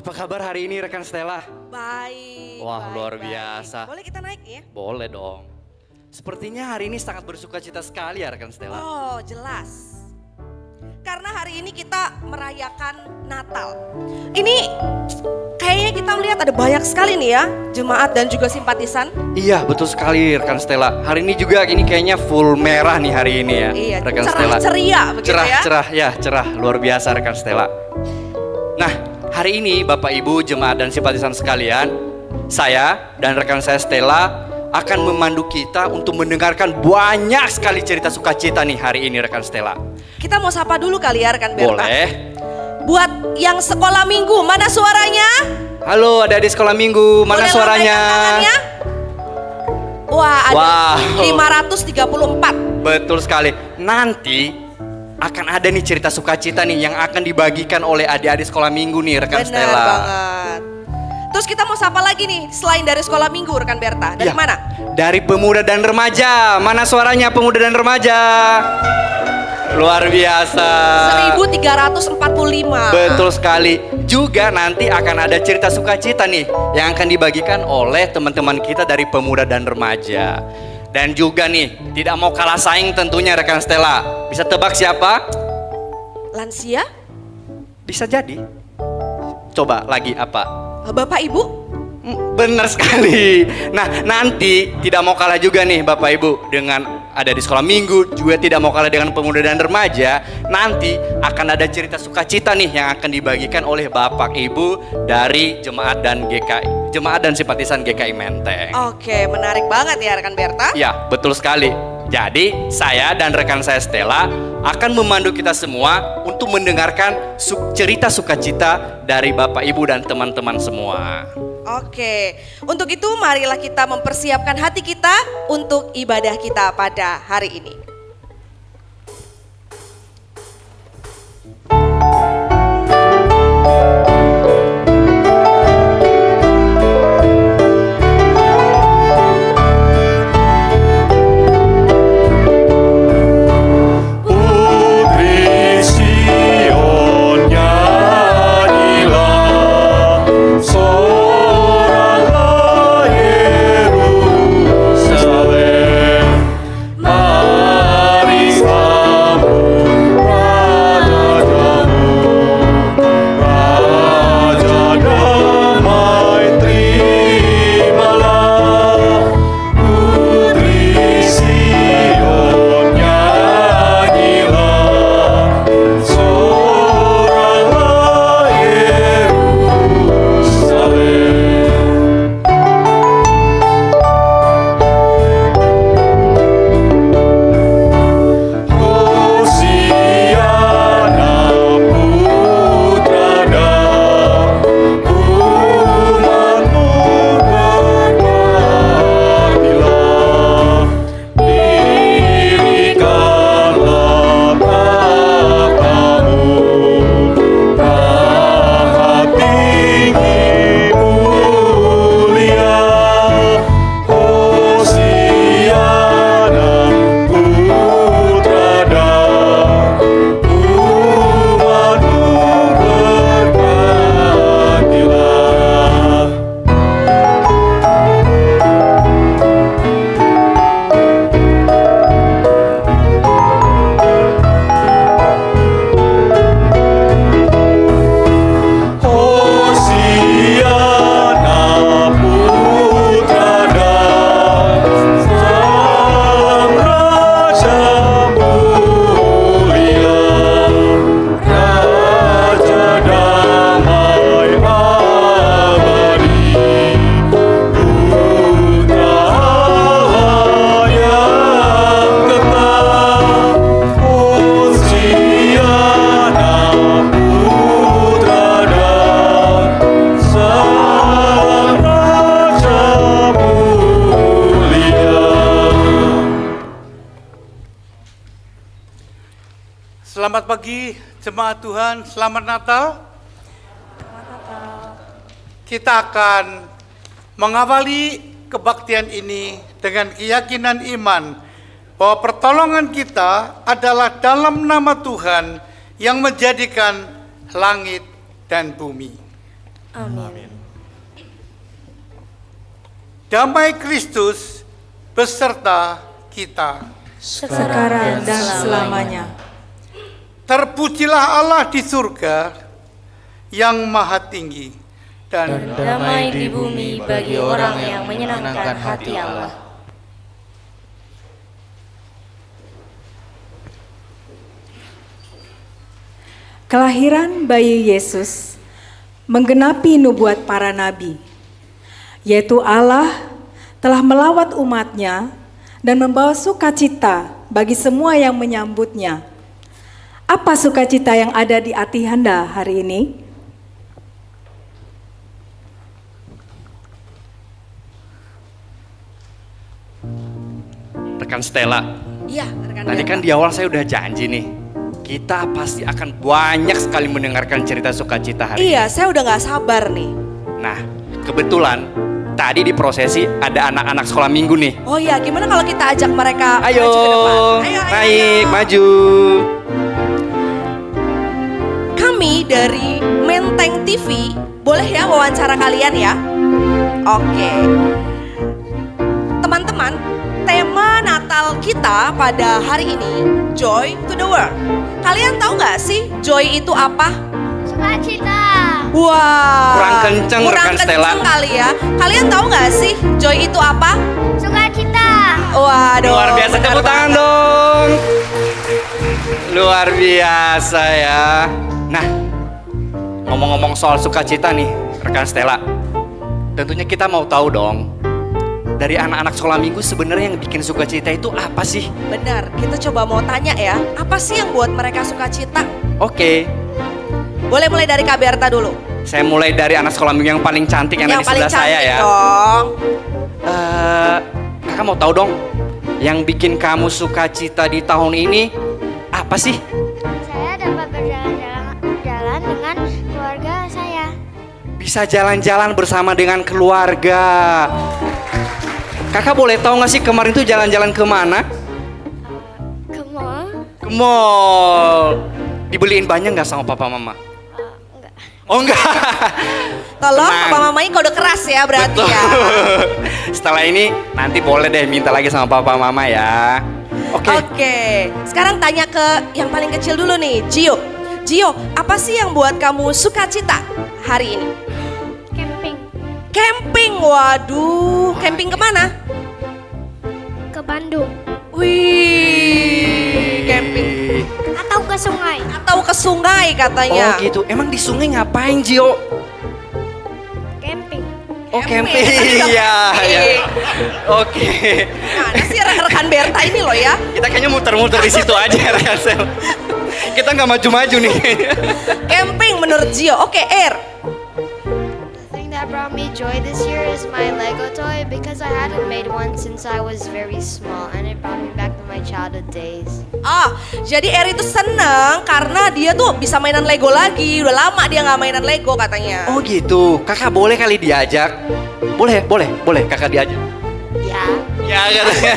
Apa kabar hari ini rekan Stella? Baik. Wah, baik, luar baik. biasa. Boleh kita naik ya? Boleh dong. Sepertinya hari ini sangat bersuka cita sekali ya rekan Stella. Oh, jelas. Karena hari ini kita merayakan Natal. Ini kayaknya kita melihat ada banyak sekali nih ya, jemaat dan juga simpatisan. Iya, betul sekali rekan Stella. Hari ini juga ini kayaknya full merah nih hari ini ya. Iya, rekan cerah Stella. ceria begitu Cerah, ya. cerah, ya cerah. Luar biasa rekan Stella. Nah, hari ini Bapak Ibu jemaat dan simpatisan sekalian, saya dan rekan saya Stella akan memandu kita untuk mendengarkan banyak sekali cerita sukacita nih hari ini rekan Stella. Kita mau sapa dulu kali ya rekan Berta. Boleh. Buat yang sekolah minggu, mana suaranya? Halo adik-adik sekolah minggu, mana Boleh suaranya? lambaikan tangannya? Wah, ada Wow. 534. Betul sekali. Nanti akan ada nih cerita sukacita nih yang akan dibagikan oleh adik-adik sekolah minggu nih rekan Benar Stella. banget. Terus kita mau sapa lagi nih selain dari sekolah minggu rekan Berta. Dari Ya, mana? Dari pemuda dan remaja. Mana suaranya pemuda dan remaja? Luar biasa. 1345. Betul sekali. Juga nanti akan ada cerita sukacita nih yang akan dibagikan oleh teman-teman kita dari pemuda dan remaja. Dan juga nih tidak mau kalah saing tentunya rekan Stella. Bisa tebak siapa? Lansia? Bisa jadi. Coba lagi apa? Bapak Ibu? Benar sekali. Nah, nanti tidak mau kalah juga nih Bapak Ibu dengan ada di sekolah minggu, juga tidak mau kalah dengan pemuda dan remaja. Nanti akan ada cerita sukacita nih yang akan dibagikan oleh Bapak Ibu dari jemaat dan GKI, jemaat dan simpatisan GKI Menteng. Oke, menarik banget ya rekan Berta. Ya, betul sekali. Jadi, saya dan rekan saya Stella akan memandu kita semua untuk mendengarkan cerita sukacita dari Bapak Ibu dan teman-teman semua. Oke, untuk itu marilah kita mempersiapkan hati kita untuk ibadah kita pada hari ini. Putri Sion nyanyilah, soralah Yerusalem. Mari sambut rajamu, Raja damai terimalah. Putri Sion nyanyilah, soralah Yerusalem. Hosiana putra Daud, umatmu berbahagialah. Dirikanlah tahtamu, tahat tinggi mulia. Hosiana putra Daud, umatmu berbahagialah. Hosiana putra Daud, Sang Raja mulia, Raja damai abadi, Putra Allah yang kekal. Hosiana putra Daud, Sang Raja mulia. Selamat pagi jemaat Tuhan, selamat Natal. Kita akan mengawali kebaktian ini dengan keyakinan iman bahwa pertolongan kita adalah dalam nama Tuhan yang menjadikan langit dan bumi. Amin. Damai Kristus beserta kita. Sekarang dan selamanya. Terpujilah Allah di surga yang maha tinggi dan Damai di bumi bagi orang yang menyenangkan hati Allah. Kelahiran bayi Yesus menggenapi nubuat para nabi, yaitu Allah telah melawat umatnya dan membawa sukacita bagi semua yang menyambutnya. Apa sukacita yang ada di hati Anda hari ini? Rekan Stella, Iya, rekan tadi Berta. kan di awal saya udah janji nih, kita pasti akan banyak sekali mendengarkan cerita sukacita hari ini. Iya, saya udah nggak sabar nih. Nah, kebetulan tadi di prosesi ada anak-anak sekolah minggu nih. Oh iya, gimana kalau kita ajak mereka Ayo, maju ke depan? Ayo, naik, ayo. maju. Kami dari Menteng TV, boleh ya wawancara kalian ya? Oke. Teman-teman, tema Natal kita pada hari ini, Joy to the World. Kalian tahu nggak sih Joy itu apa? Sukacita. Wah, Kurang kenceng, rekan Stella. kali ya. Kalian tahu nggak sih Joy itu apa? Sukacita. Waduh, Luar biasa, benar tepuk tangan banget. dong. Luar biasa ya. Nah, ngomong-ngomong soal sukacita nih, rekan Stella. Tentunya kita mau tahu dong, dari anak-anak sekolah minggu sebenarnya yang bikin sukacita itu apa sih? Benar, kita coba mau tanya ya, apa sih yang buat mereka sukacita? Oke, Boleh mulai dari Kak Berta dulu. saya mulai dari anak sekolah minggu yang paling cantik yang ada Yang di paling sebelah saya cantik ya. dong. Kakak mau tahu dong, yang bikin kamu sukacita di tahun ini apa sih? Saya dapat berjalan-jalan dengan keluarga saya. Bisa jalan-jalan bersama dengan keluarga. Kakak boleh tahu nggak sih kemarin tuh jalan-jalan kemana? Ke mall? Ke mall. Dibeliin banyak nggak sama papa mama? Enggak. Oh enggak. Tolong Tenang. papa mamanya kode keras ya berarti Betul. ya. Setelah ini nanti boleh deh minta lagi sama papa mama ya. Oke. Oke, sekarang tanya ke yang paling kecil dulu nih, Gio. Gio, apa sih yang buat kamu sukacita hari ini? Camping. Camping, waduh. Camping kemana? Ke Bandung. Wih, camping. Atau ke sungai. Atau ke sungai katanya. Oh gitu. Emang di sungai ngapain Gio? Camping. Oh Camping. camping. Iya, ya. Oke. Mana sih rekan Berta ini loh ya? Kita kayaknya muter-muter di situ aja rekan Sel. Kita nggak maju-maju nih. Camping menurut Gio. Oke, Air. The thing that brought me joy this year is my Lego toy because I hadn't made one since I was very small and it brought me back to my childhood days. Oh, jadi Air itu seneng karena dia tuh bisa mainan Lego lagi. Udah lama dia nggak mainan Lego katanya. Oh gitu. Kakak boleh kali diajak? Boleh. Kakak diajak. Ya. Ya katanya.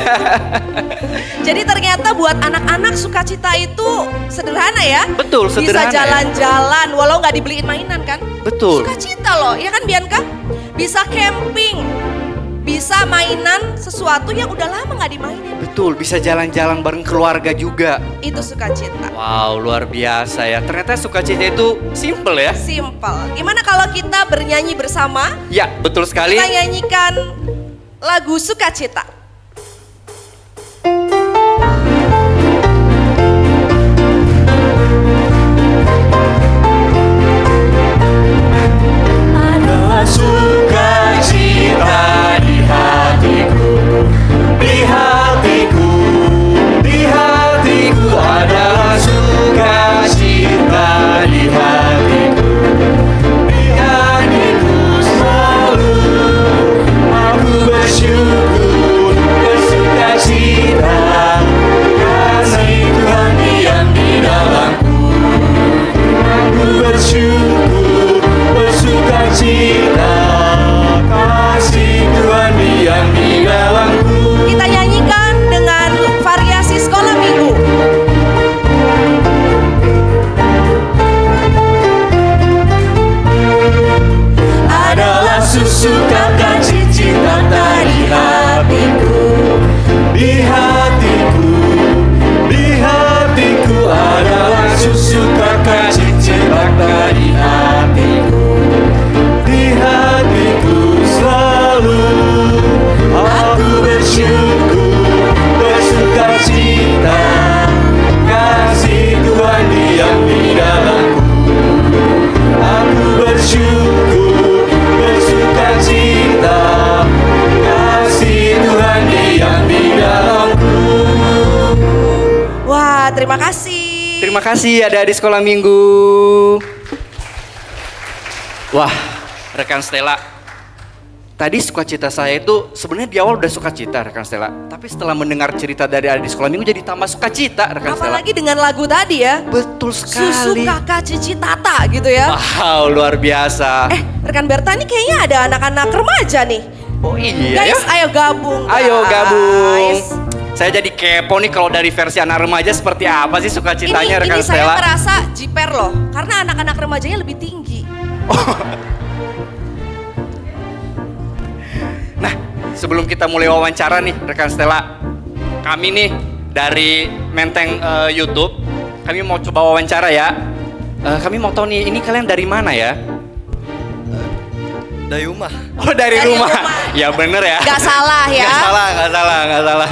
Jadi ternyata buat anak-anak sukacita itu sederhana ya. Betul, sederhana Bisa ya. jalan-jalan walau nggak dibeliin mainan kan. Betul. Sukacita loh, ya kan Bianca? Bisa camping, bisa mainan sesuatu yang udah lama nggak dimainin. Betul, bisa jalan-jalan bareng keluarga juga. Itu sukacita. Wow, luar biasa ya. Ternyata sukacita itu simple ya. Simple. Gimana kalau kita bernyanyi bersama? Ya, betul sekali. Kita nyanyikan lagu sukacita. Adalah sukacita di hatiku, di hatiku, di hatiku adalah sukacita di hatiku, di hatiku selalu aku bersyukur di hatiku adalah sukacita dari hatiku. Di hatiku selalu aku bersukacita, kasih Tuhan diam di dalamku. Aku bersukacita, kasih Tuhan diam di dalamku. Wah, terima kasih. Terima kasih ada di sekolah minggu. Wah, rekan Stella. Tadi sukacita saya itu sebenarnya di awal udah sukacita rekan Stella. Tapi setelah mendengar cerita dari ada di sekolah minggu jadi tambah sukacita rekan Stella. Apalagi dengan lagu tadi ya. Betul Susu sekali. kakak cici tata gitu ya. Wow, luar biasa. Rekan Berta ini kayaknya ada anak-anak remaja nih. Oh iya Guys, ya. ayo gabung. Ayo gabung. guys. Saya jadi kepo nih kalau dari versi anak remaja seperti apa sih sukacitanya rekan Ini saya Stella? merasa jiper loh, karena anak-anak remajanya lebih tinggi. Nah, sebelum kita mulai wawancara nih rekan Stella, kami nih dari Menteng YouTube, kami mau coba wawancara ya. Kami mau tahu nih, ini kalian dari mana ya? Dari rumah. Oh dari Dari rumah. rumah. Ya bener ya. Gak salah ya. Gak salah.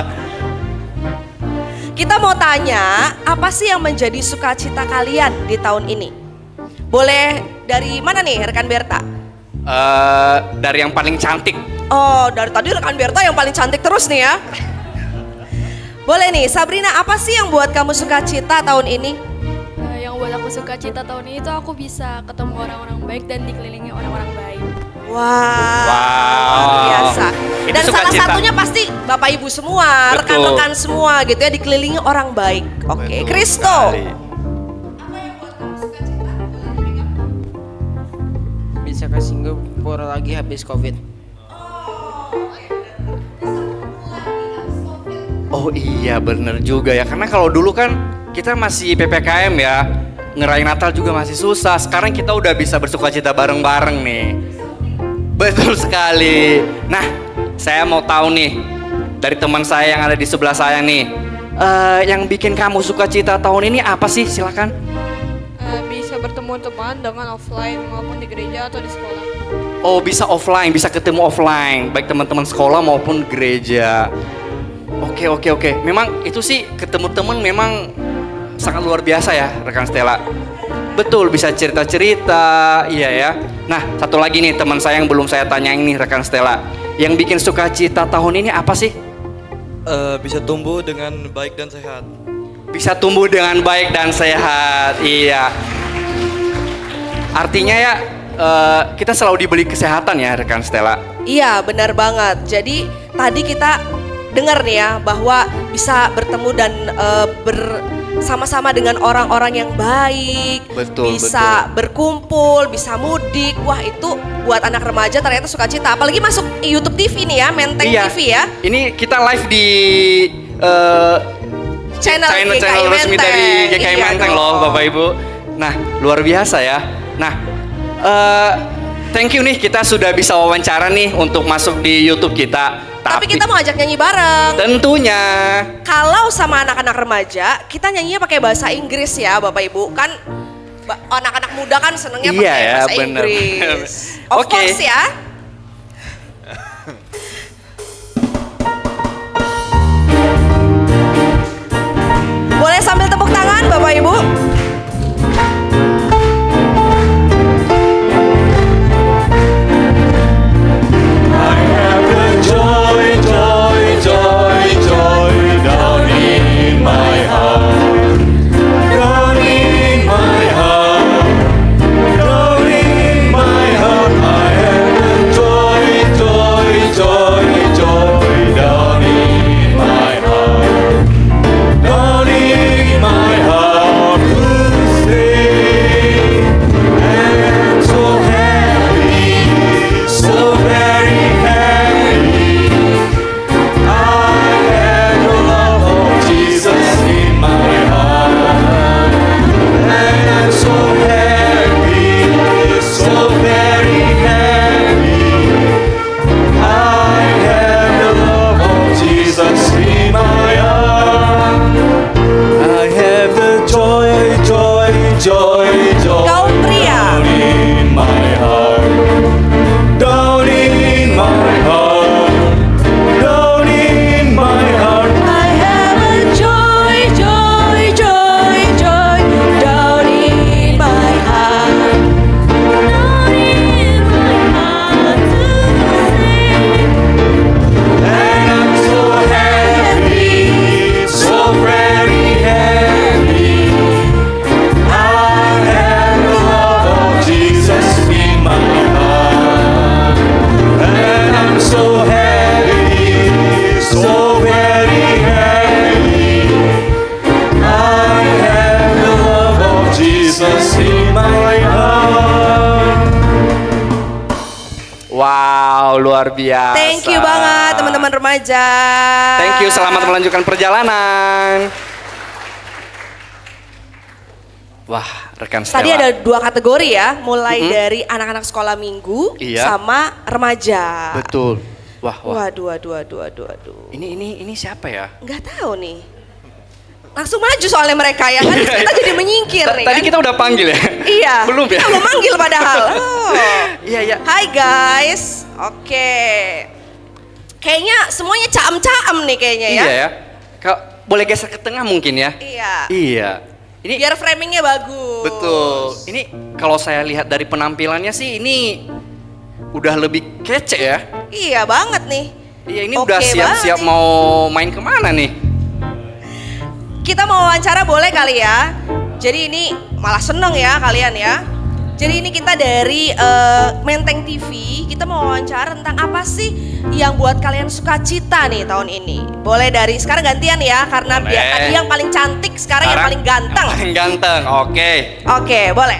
Kita mau tanya, apa sih yang menjadi sukacita kalian di tahun ini? Boleh dari mana nih rekan Berta? Dari yang paling cantik. Oh, dari tadi rekan Berta yang paling cantik terus nih ya. Boleh nih, Sabrina, apa sih yang buat kamu sukacita tahun ini? Yang buat aku suka cita tahun ini tuh aku bisa ketemu orang-orang baik dan dikelilingi orang-orang baik. Wah, Wow. luar biasa. Itu Dan salah sukacita. satunya pasti Bapak Ibu semua, Betul. rekan-rekan semua gitu ya, dikelilingi orang baik. Oke, Betul Kristo. sekali. Bisa ke Singapura lagi habis COVID. Oh iya bener juga ya, karena kalau dulu kan kita masih PPKM ya, ngerayain Natal juga masih susah. Sekarang kita udah bisa bersukacita bareng-bareng nih. Betul sekali. Nah, saya mau tahu nih dari teman saya yang ada di sebelah saya nih, yang bikin kamu sukacita tahun ini apa sih? Silakan. Bisa bertemu teman dengan offline maupun di gereja atau di sekolah. Oh bisa offline, bisa ketemu offline, baik teman-teman sekolah maupun gereja. Oke. Memang itu sih ketemu teman memang sangat luar biasa ya rekan Stella. Betul, bisa cerita-cerita, iya ya. Nah, satu lagi nih teman saya yang belum saya tanyain nih rekan Stella. Yang bikin sukacita tahun ini apa sih? Bisa tumbuh dengan baik dan sehat. Bisa tumbuh dengan baik dan sehat, iya. Artinya ya kita selalu diberi kesehatan ya rekan Stella. Iya, benar banget. Jadi tadi kita dengar nih ya bahwa bisa bertemu dan bersama-sama dengan orang-orang yang baik, Betul, bisa berkumpul, bisa mudik. Wah, itu buat anak remaja ternyata sukacita. Apalagi masuk YouTube TV nih ya, Menteng Iya. TV ya. Ini kita live di Channel channel resmi Menteng. dari GKI Iya Menteng dong. loh Bapak Ibu. Nah luar biasa ya. Nah thank you nih kita sudah bisa wawancara nih untuk masuk di YouTube kita. Tapi kita mau ajak nyanyi bareng. tentunya Kalau sama anak-anak remaja, kita nyanyinya pakai bahasa Inggris ya Bapak Ibu. Kan anak-anak muda kan senengnya Iya pakai ya, bahasa bener. Inggris. Of Oke. course ya. Boleh sambil tepuk tangan Bapak Ibu? I have the joy down in my heart, down in my heart, down in my heart. I have the joy down in my heart, down in my heart. Wow, luar biasa. Thank you banget teman-teman remaja. Thank you, selamat melanjutkan perjalanan. Wah, rekan Stella. Tadi ada 2 kategori ya, mulai dari anak-anak sekolah minggu Iya. sama remaja. Betul. Wah. Waduh. Ini siapa ya? Nggak tahu nih. Langsung maju soalnya mereka ya kan, kita jadi menyingkir nih Tadi kan. kita udah panggil ya? Iya. Belum ya? Kita belum manggil padahal. Oh. Iya. Hai guys. Oke. Kayaknya semuanya caem-caem nih kayaknya ya. Iya ya. Boleh geser ke tengah mungkin ya? Iya. Ini Biar framingnya bagus. betul. Ini kalau saya lihat dari penampilannya sih ini udah lebih kece ya. Iya banget nih. Iya, ini Oke udah siap-siap banget nih. mau main kemana nih? Kita mau wawancara boleh kali ya. Jadi ini malah seneng ya kalian ya. Jadi ini kita dari Menteng TV, kita mau wawancara tentang apa sih yang buat kalian sukacita nih tahun ini. Boleh dari sekarang gantian ya, karena Boleh. tadi yang paling cantik, sekarang yang paling ganteng. Yang paling ganteng, oke. Oke, boleh.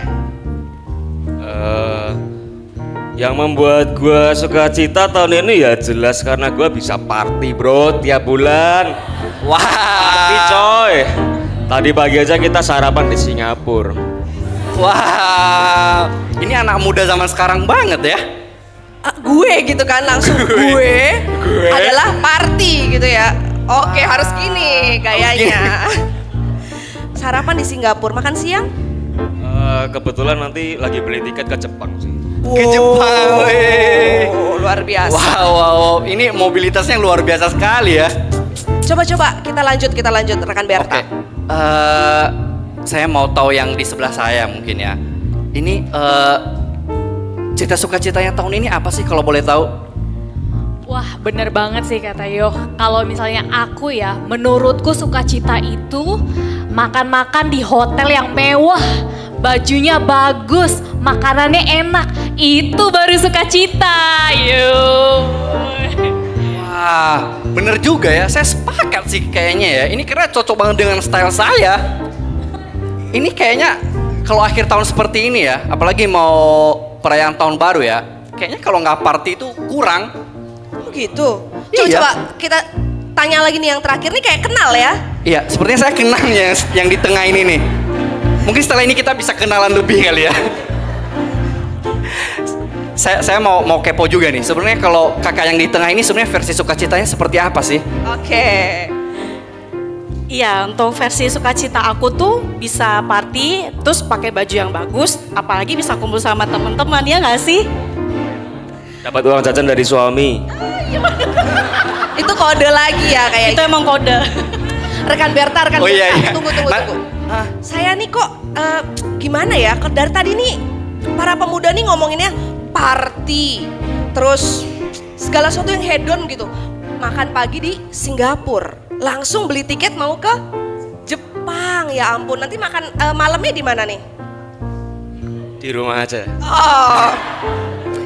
Yang membuat gue sukacita tahun ini ya jelas karena gue bisa party bro tiap bulan. Wah. Party coy. Tadi pagi aja kita sarapan di Singapura. Wah. Ini anak muda zaman sekarang banget ya. Gue gitu kan, langsung gue adalah party gitu ya. Oke, harus gini gayanya. Sarapan di Singapura, makan siang? Kebetulan nanti lagi beli tiket ke Jepang sih. Ke Jepang. weh. Luar biasa. Wow. Ini mobilitasnya luar biasa sekali ya. Coba kita lanjut rekan Berta. Oke. Saya mau tahu yang di sebelah saya mungkin ya. Ini cerita sukacitanya tahun ini apa sih kalau boleh tahu? Wah, bener banget sih kata Yo. Kalau misalnya aku ya, menurutku sukacita itu makan-makan di hotel yang mewah, bajunya bagus, makanannya enak. Itu baru sukacita. Yo. Wah, bener juga ya. Saya sepakat sih kayaknya ya. Ini karena cocok banget dengan style saya. Ini kayaknya kalau akhir tahun seperti ini ya, apalagi mau perayaan tahun baru ya, kayaknya kalau nggak party itu kurang. Oh gitu. Iya. Coba kita tanya lagi nih yang terakhir nih, kayak kenal ya. Iya, sepertinya saya kenal yang di tengah ini nih. Mungkin setelah ini kita bisa kenalan lebih kali ya. Saya mau kepo juga nih. Sebenarnya kalau kakak yang di tengah ini sebenarnya versi sukacitanya seperti apa sih? Oke. Iya, untuk versi sukacita aku tuh bisa party, terus pakai baju yang bagus, apalagi bisa kumpul sama teman-teman, ya nggak sih? Dapat uang jajan dari suami. Itu kode lagi ya kayaknya. Itu emang kode. Rekan Berta. Oh, iya. Tunggu. Saya nih kok gimana ya? Dari tadi nih para pemuda nih ngomonginnya party, terus segala sesuatu yang hedon gitu. Makan pagi di Singapura, langsung beli tiket mau ke Jepang. Ya ampun, nanti makan malamnya di mana nih? Di rumah aja. Oh,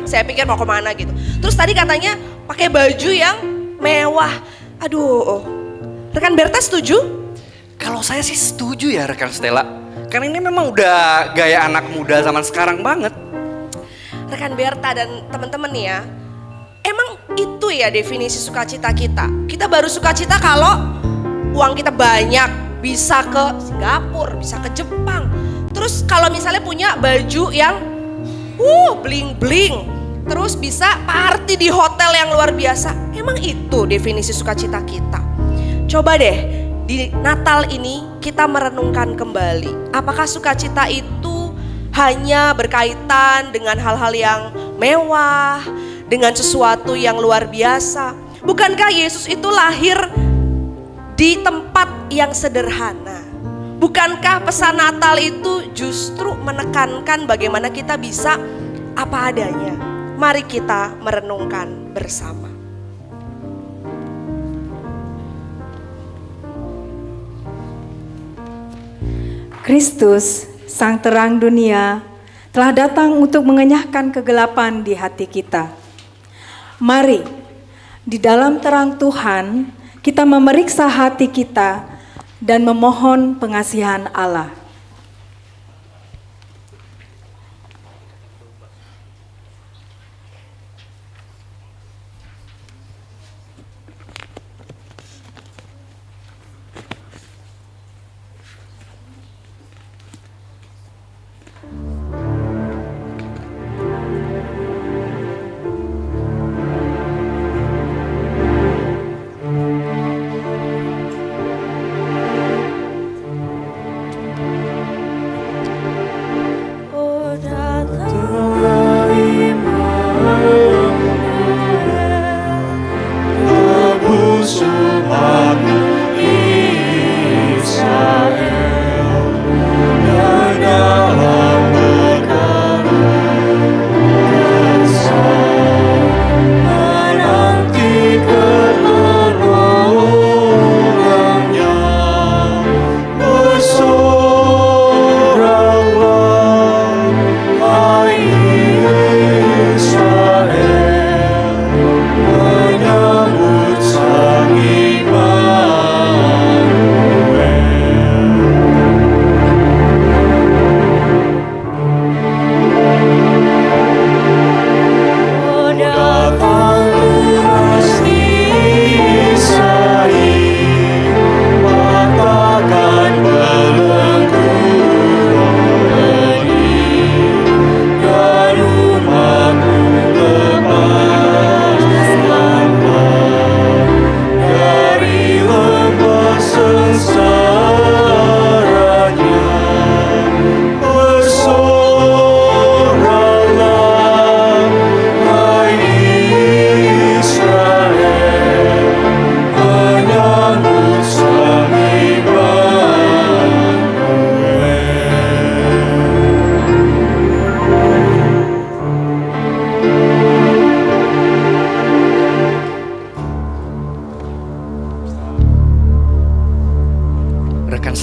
saya pikir mau kemana gitu. Terus tadi katanya pakai baju yang mewah. Aduh, rekan Berta setuju? Kalau saya sih setuju ya rekan Stella. Karena ini memang udah gaya anak muda zaman sekarang banget. Rekan Berta dan teman-teman nih ya, emang itu ya definisi sukacita kita. Kita baru sukacita kalau uang kita banyak, bisa ke Singapura, bisa ke Jepang. Terus kalau misalnya punya baju yang bling-bling, terus bisa party di hotel yang luar biasa. Emang itu definisi sukacita kita. Coba deh di Natal ini kita merenungkan kembali. Apakah sukacita itu hanya berkaitan dengan hal-hal yang mewah, dengan sesuatu yang luar biasa? Bukankah Yesus itu lahir di tempat yang sederhana? Bukankah pesan Natal itu justru menekankan bagaimana kita bisa apa adanya? Mari kita merenungkan bersama. Kristus, Sang Terang Dunia, telah datang untuk mengenyahkan kegelapan di hati kita. Mari, di dalam terang Tuhan, kita memeriksa hati kita dan memohon pengasihan Allah.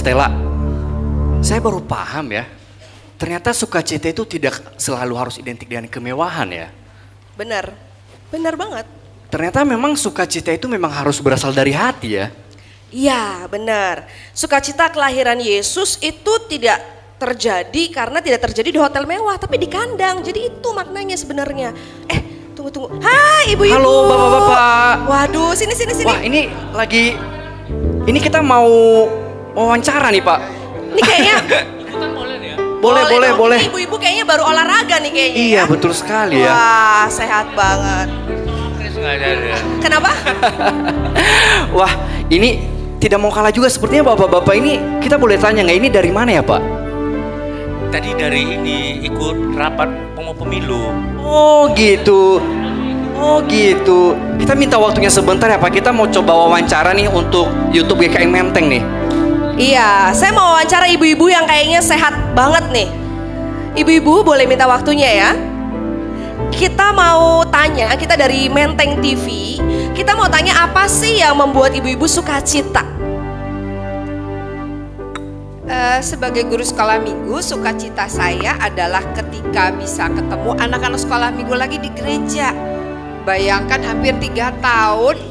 Stella, saya baru paham ya. Ternyata sukacita itu tidak selalu harus identik dengan kemewahan ya. Benar, benar banget. Ternyata memang sukacita itu memang harus berasal dari hati ya. Iya, benar. Sukacita kelahiran Yesus itu tidak terjadi karena tidak terjadi di hotel mewah, tapi di kandang. Jadi itu maknanya sebenarnya. Tunggu. Hai, ibu-ibu. Halo, bapak-bapak. Waduh, sini. Wah, ini kita mau wawancara nih, Pak. Ini kayaknya Boleh. Ini ibu-ibu kayaknya baru olahraga nih kayaknya. Iya, ya. betul sekali ya. Wah, sehat banget. Kenapa? Wah, ini tidak mau kalah juga sepertinya bapak-bapak ini. Kita boleh tanya nggak ini dari mana ya, Pak? Tadi dari ini ikut rapat pemilu. Oh gitu. Kita minta waktunya sebentar ya Pak. Kita mau coba wawancara nih untuk YouTube GKI Menteng nih. Iya, saya mau wawancara ibu-ibu yang kayaknya sehat banget nih. Ibu-ibu boleh minta waktunya ya. Kita mau tanya, kita dari Menteng TV, kita mau tanya apa sih yang membuat ibu-ibu sukacita? Sebagai guru sekolah minggu, sukacita saya adalah ketika bisa ketemu anak-anak sekolah minggu lagi di gereja. Bayangkan hampir 3 tahun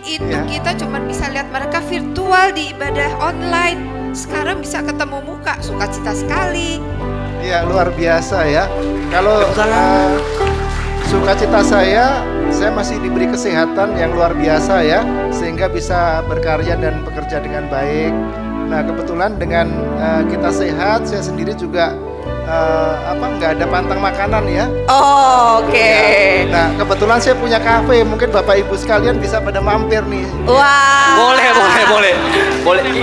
itu kita cuma bisa lihat mereka virtual di ibadah online. Sekarang bisa ketemu muka, sukacita sekali. Iya, luar biasa ya. Kalau sukacita saya masih diberi kesehatan yang luar biasa ya, sehingga bisa berkarya dan bekerja dengan baik. Nah, kebetulan dengan kita sehat, saya sendiri juga nggak ada pantang makanan ya. Oh, oke. Ya. Nah, kebetulan saya punya kafe, mungkin Bapak Ibu sekalian bisa pada mampir nih. Wah. Boleh.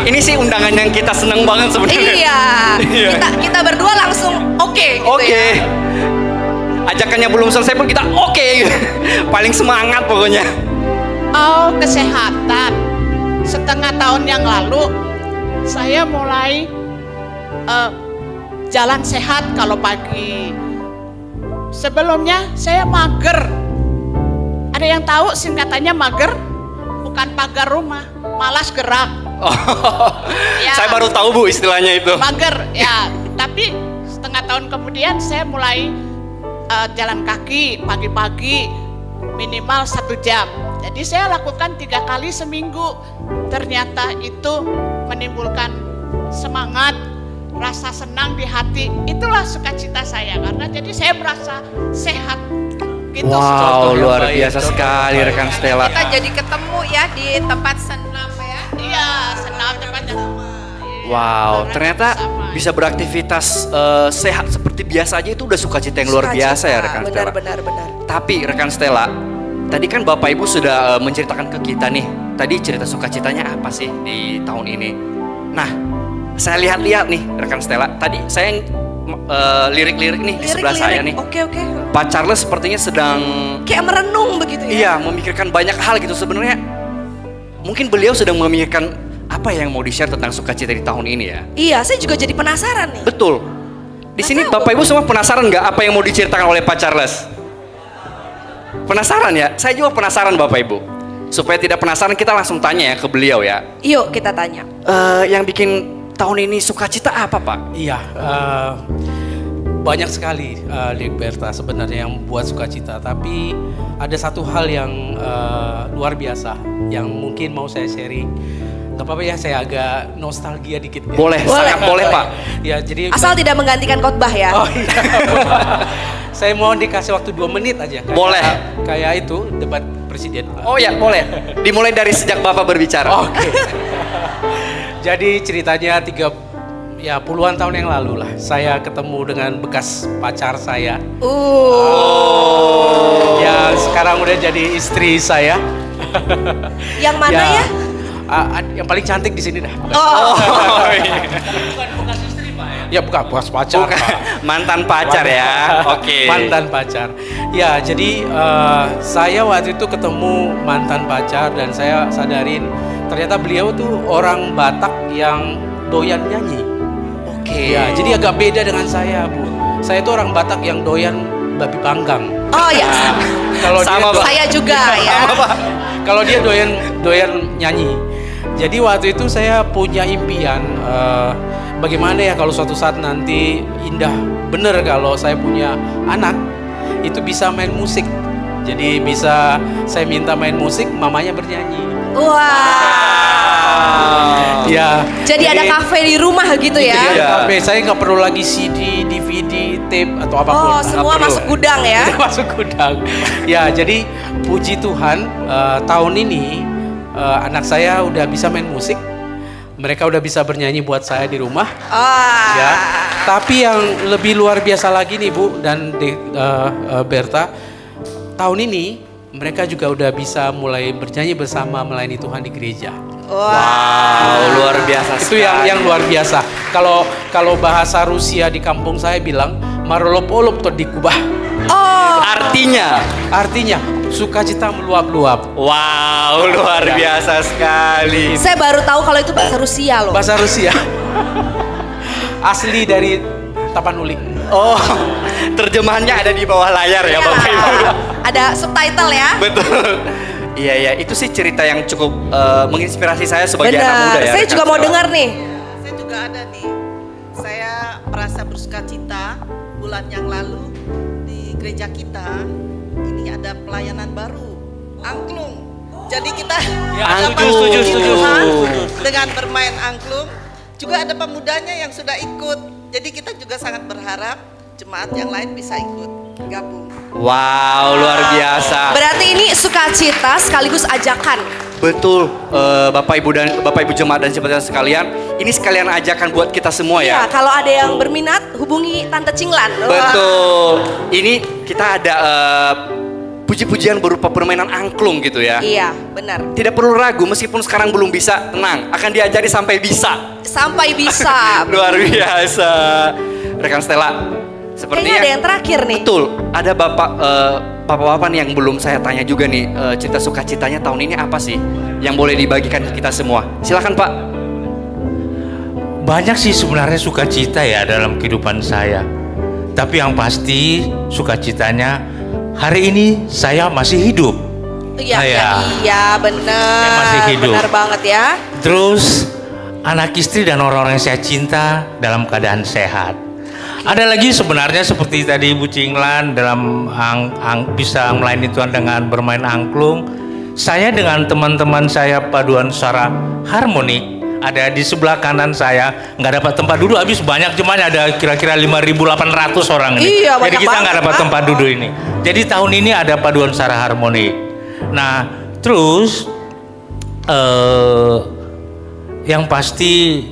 Ini sih undangan yang kita seneng banget sebenarnya. Iya. Kita berdua langsung oke gitu ya. Ajakannya belum selesai pun kita oke. Paling semangat pokoknya. Oh, kesehatan. Setengah tahun yang lalu saya mulai jalan sehat kalau pagi. Sebelumnya saya mager. Ada yang tahu singkatannya mager? Bukan pagar rumah, malas gerak. Ya, Saya baru tahu Bu istilahnya itu. mager ya. Tapi setengah tahun kemudian saya mulai jalan kaki pagi-pagi minimal 1 jam. Jadi saya lakukan 3 kali seminggu. Ternyata itu menimbulkan semangat, rasa senang di hati. Itulah sukacita saya, karena jadi saya merasa sehat gitu. Wow, luar biasa sekali rekan Stella. Kita jadi ketemu ya di tempat senam ya. Iya, senam tempatnya. Wow, ternyata bisa beraktivitas sehat seperti biasa aja itu udah sukacita yang luar biasa ya rekan Stella. Benar. Tapi rekan Stella, tadi kan Bapak Ibu sudah menceritakan ke kita nih. Tadi cerita sukacitanya apa sih di tahun ini? Nah, saya lihat-lihat nih rekan Stella. Tadi saya lirik-lirik nih di sebelah saya nih. Oke. Pak Charles sepertinya sedang Kayak merenung begitu ya? Iya, memikirkan banyak hal gitu sebenarnya. Mungkin beliau sedang memikirkan apa yang mau di-share tentang sukacita di tahun ini ya. Iya, saya juga jadi penasaran nih. Betul. Di sini Bapak Ibu semua penasaran nggak apa yang mau diceritakan oleh Pak Charles? Penasaran ya? Saya juga penasaran Bapak Ibu. Supaya tidak penasaran kita langsung tanya ya ke beliau ya. Yuk kita tanya. Yang bikin tahun ini sukacita apa Pak? Iya, banyak sekali Liberta sebenarnya yang membuat sukacita. Tapi ada satu hal yang luar biasa yang mungkin mau saya sharing. Gak apa-apa ya, saya agak nostalgia dikit. Ya. Boleh, sangat boleh Pak. Ya, jadi asal tidak menggantikan khotbah ya. Oh iya. Saya mohon dikasih waktu 2 menit aja. Boleh. Kayak itu debat presiden. Oh ya, boleh. Dimulai dari sejak Bapak berbicara. Oke. Jadi ceritanya puluhan tahun yang lalu lah. Saya ketemu dengan bekas pacar saya. Yang sekarang udah jadi istri saya. Yang mana ya? Yang paling cantik di sini dah. Bukan bekas istri Pak ya? Ya bukan pacar. Mantan pacar ya. Oke. Mantan pacar. Ya jadi saya waktu itu ketemu mantan pacar dan saya sadarin ternyata beliau tuh orang Batak yang doyan nyanyi. Oke. Ya jadi agak beda dengan saya Bu. Saya tuh orang Batak yang doyan babi panggang. Oh ya. Kalau sama Pak. Saya juga ya. Kalau dia doyan nyanyi. Jadi waktu itu saya punya impian, bagaimana ya kalau suatu saat nanti indah bener kalau saya punya anak itu bisa main musik. Jadi bisa saya minta main musik, mamanya bernyanyi. Wah. Ya. Jadi ada kafe di rumah gitu ya? Jadi ada kafe, saya nggak perlu lagi CD, DVD, tape atau apapun. Oh, semua masuk gudang ya? Masuk gudang. Ya, jadi puji Tuhan tahun ini anak saya udah bisa main musik. Mereka udah bisa bernyanyi buat saya di rumah. Ya. Tapi yang lebih luar biasa lagi nih Bu dan Berta, tahun ini mereka juga udah bisa mulai bernyanyi bersama melayani Tuhan di gereja. Wow, luar biasa Itu yang luar biasa. Kalau bahasa Rusia di kampung saya bilang marolop-olop to dikubah. Oh. Artinya sukacita meluap-luap. Wow, luar biasa sekali. Saya baru tahu kalau itu bahasa Rusia loh. Bahasa Rusia. Asli dari Tapanuli. Oh, terjemahannya ada di bawah layar ya Bapak Ibu. Ada subtitle ya. Betul. Iya, itu sih cerita yang cukup menginspirasi saya sebagai anak muda ya. Saya juga mau dengar nih. Saya juga ada nih. Saya merasa bersukacita bulan yang lalu di gereja kita ini ada pelayanan baru, angklung. Jadi kita Setuju. dengan bermain angklung. Juga ada pemudanya yang sudah ikut. Jadi kita juga sangat berharap jemaat yang lain bisa ikut gabung. Wow, luar biasa. Berarti ini sukacita sekaligus ajakan. Betul, Bapak Ibu jemaat dan simpatisan sekalian, ini sekalian ajakan buat kita semua Ya, ya. kalau ada yang berminat hubungi Tante Cinglan. Betul. Ini kita ada puji-pujian berupa permainan angklung gitu ya. Iya, benar. Tidak perlu ragu, meskipun sekarang belum bisa, tenang, akan diajari sampai bisa. Sampai bisa. Luar biasa. Rekan Stella, sepertinya Kayaknya ada yang terakhir nih. Betul, ada bapak-bapak nih yang belum saya tanya juga nih, cerita sukacitanya tahun ini apa sih yang boleh dibagikan ke kita semua? Silakan Pak. Banyak sih sebenarnya sukacita ya dalam kehidupan saya. Tapi yang pasti sukacitanya hari ini saya masih hidup. Iya, benar. Saya masih hidup. Benar banget ya. Terus anak istri dan orang-orang yang saya cinta dalam keadaan sehat. Ada lagi sebenarnya seperti tadi Ibu Cinglan dalam bisa melayani Tuhan dengan bermain angklung. Saya dengan teman-teman saya paduan suara harmonik ada di sebelah kanan saya, nggak dapat tempat duduk, habis banyak jemaahnya ada kira-kira 5.800 orang ini. Iya, jadi kita banget, nggak dapat tempat duduk ini. Jadi tahun ini ada paduan suara harmonik. Nah, terus yang pasti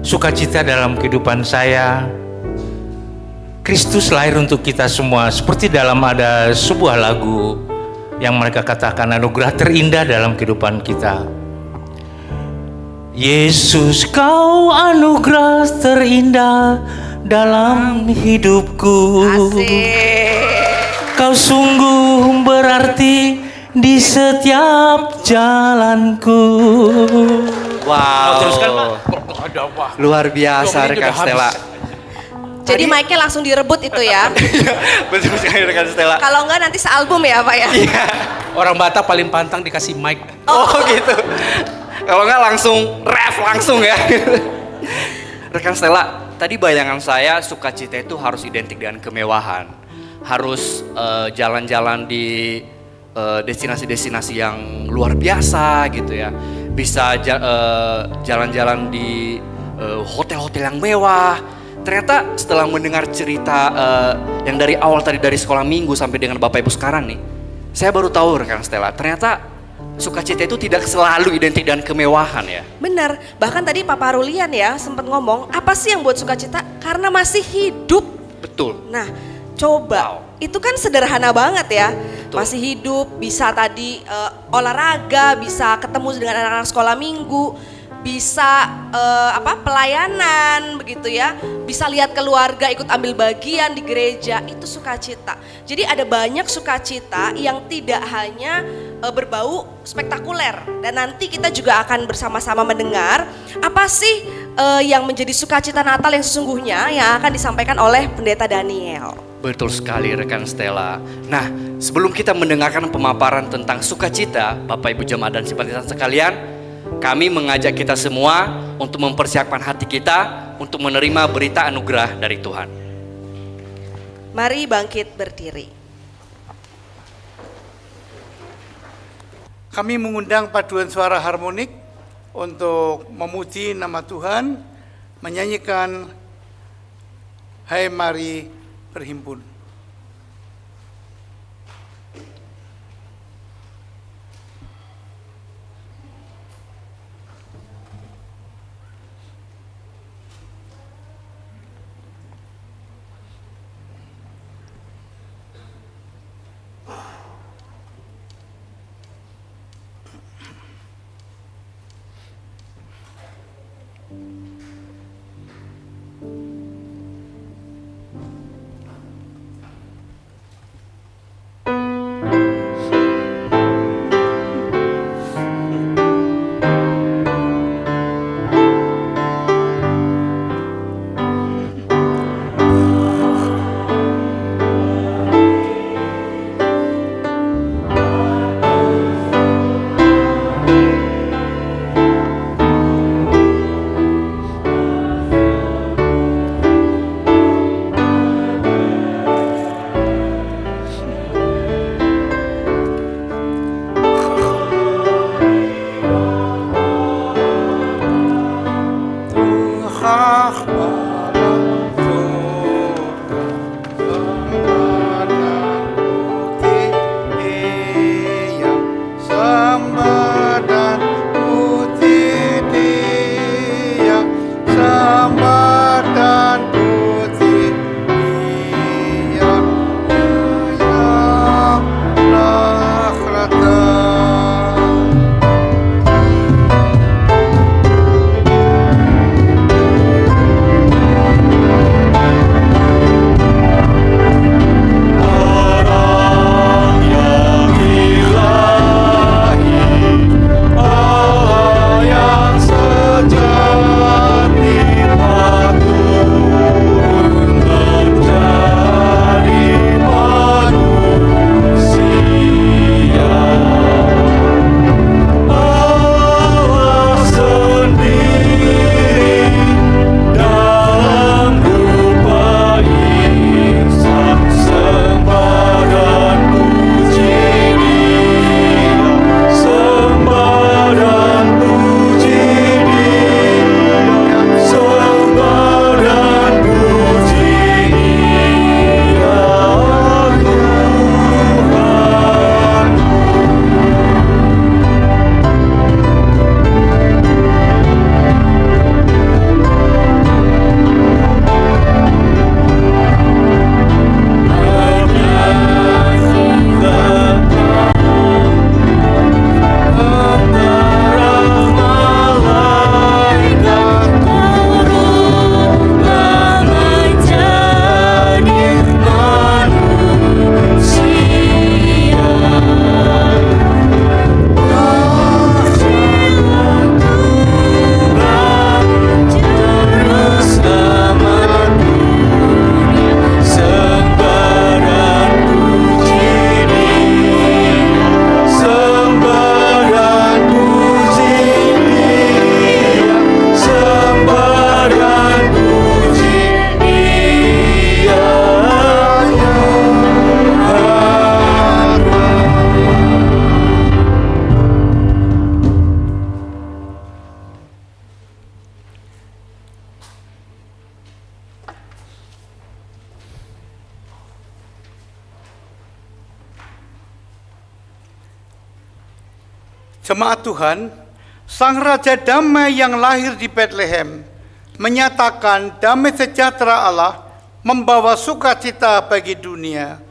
sukacita dalam kehidupan saya, Kristus lahir untuk kita semua. Seperti dalam ada sebuah lagu yang mereka katakan anugerah terindah dalam kehidupan kita. Yesus, kau anugerah terindah dalam hidupku. Kau sungguh berarti di setiap jalanku. Wow. Teruskan Pak. Luar biasa rekan Stella. Jadi mic-nya langsung direbut itu ya. Betul sekali rekan Stella. Kalau enggak nanti sealbum ya Pak ya. Orang Batak paling pantang dikasih mic. Oh gitu. Kalau enggak langsung ref langsung ya. Rekan Stella, tadi bayangan saya sukacita itu harus identik dengan kemewahan. Harus jalan-jalan di destinasi-destinasi yang luar biasa gitu ya. Bisa jalan-jalan di hotel-hotel yang mewah. Ternyata setelah mendengar cerita yang dari awal tadi dari sekolah minggu sampai dengan Bapak Ibu sekarang nih, saya baru tahu rekan Stella, ternyata sukacita itu tidak selalu identik dengan kemewahan ya. Benar, bahkan tadi Papa Rulian ya sempat ngomong, apa sih yang buat sukacita? Karena masih hidup. Betul. Nah, coba, itu kan sederhana banget ya. Masih hidup, bisa tadi olahraga, bisa ketemu dengan anak-anak sekolah minggu, bisa pelayanan begitu ya, bisa lihat keluarga ikut ambil bagian di gereja, itu sukacita. Jadi ada banyak sukacita yang tidak hanya berbau spektakuler, dan nanti kita juga akan bersama-sama mendengar apa sih yang menjadi sukacita Natal yang sesungguhnya yang akan disampaikan oleh Pendeta Daniel. Betul sekali rekan Stella. Nah, sebelum kita mendengarkan pemaparan tentang sukacita, Bapak Ibu jemaat dan simpatisan sekalian, kami mengajak kita semua untuk mempersiapkan hati kita untuk menerima berita anugerah dari Tuhan. Mari bangkit berdiri. Kami mengundang paduan suara harmonik untuk memuji nama Tuhan, menyanyikan Hai Mari Berhimpun. Jemaat Tuhan, Sang Raja Damai yang lahir di Bethlehem menyatakan damai sejahtera Allah membawa sukacita bagi dunia.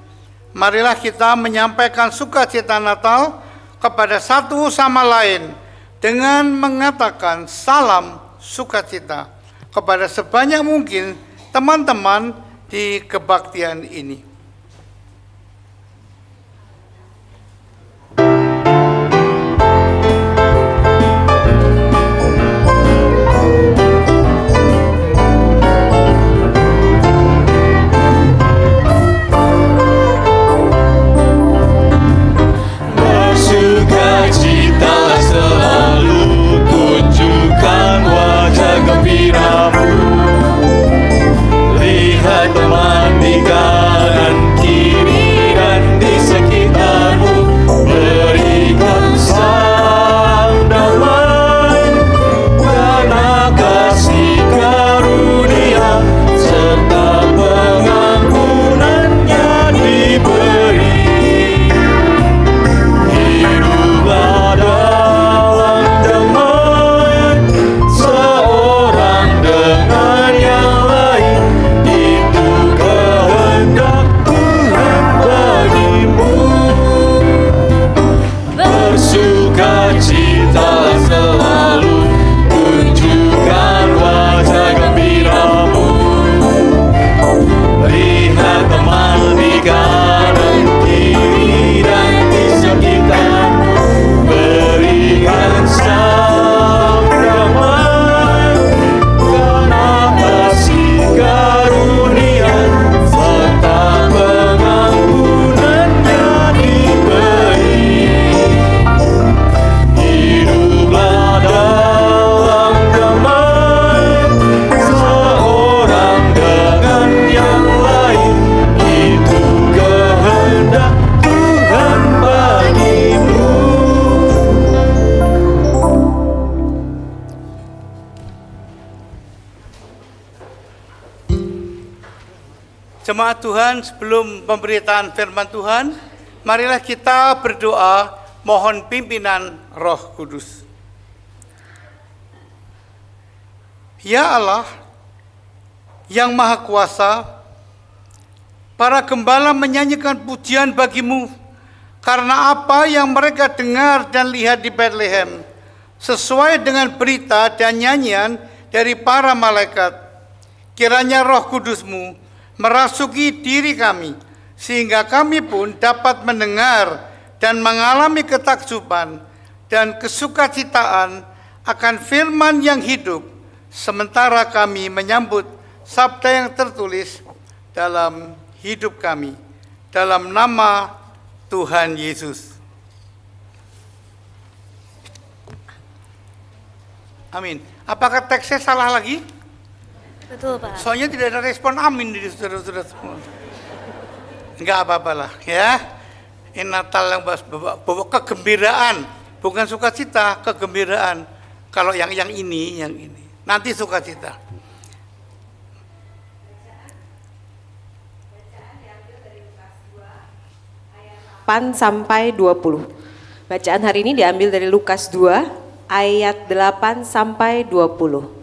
Marilah kita menyampaikan sukacita Natal kepada satu sama lain dengan mengatakan salam sukacita kepada sebanyak mungkin teman-teman di kebaktian ini. Bersukacitalah selalu Jemaat Tuhan, sebelum pemberitaan firman Tuhan, marilah kita berdoa mohon pimpinan Roh Kudus. Ya Allah, yang Maha Kuasa, para gembala menyanyikan pujian bagimu karena apa yang mereka dengar dan lihat di Bethlehem, sesuai dengan berita dan nyanyian dari para malaikat. Kiranya Roh Kudus-Mu merasuki diri kami, sehingga kami pun dapat mendengar dan mengalami ketakjuban dan kesukacitaan akan firman yang hidup, sementara kami menyambut sabda yang tertulis dalam hidup kami. Dalam nama Tuhan Yesus. Amin. Apakah teksnya salah lagi? Betul, Pak. Soalnya tidak ada respon amin dari saudara-saudara semua. Enggak apa-apalah ya. Ini Natal yang bawa kegembiraan, bukan sukacita, kegembiraan. Kalau yang ini. Nanti sukacita. Sampai 20. Bacaan hari ini diambil dari Lukas 2 ayat 8 sampai 20.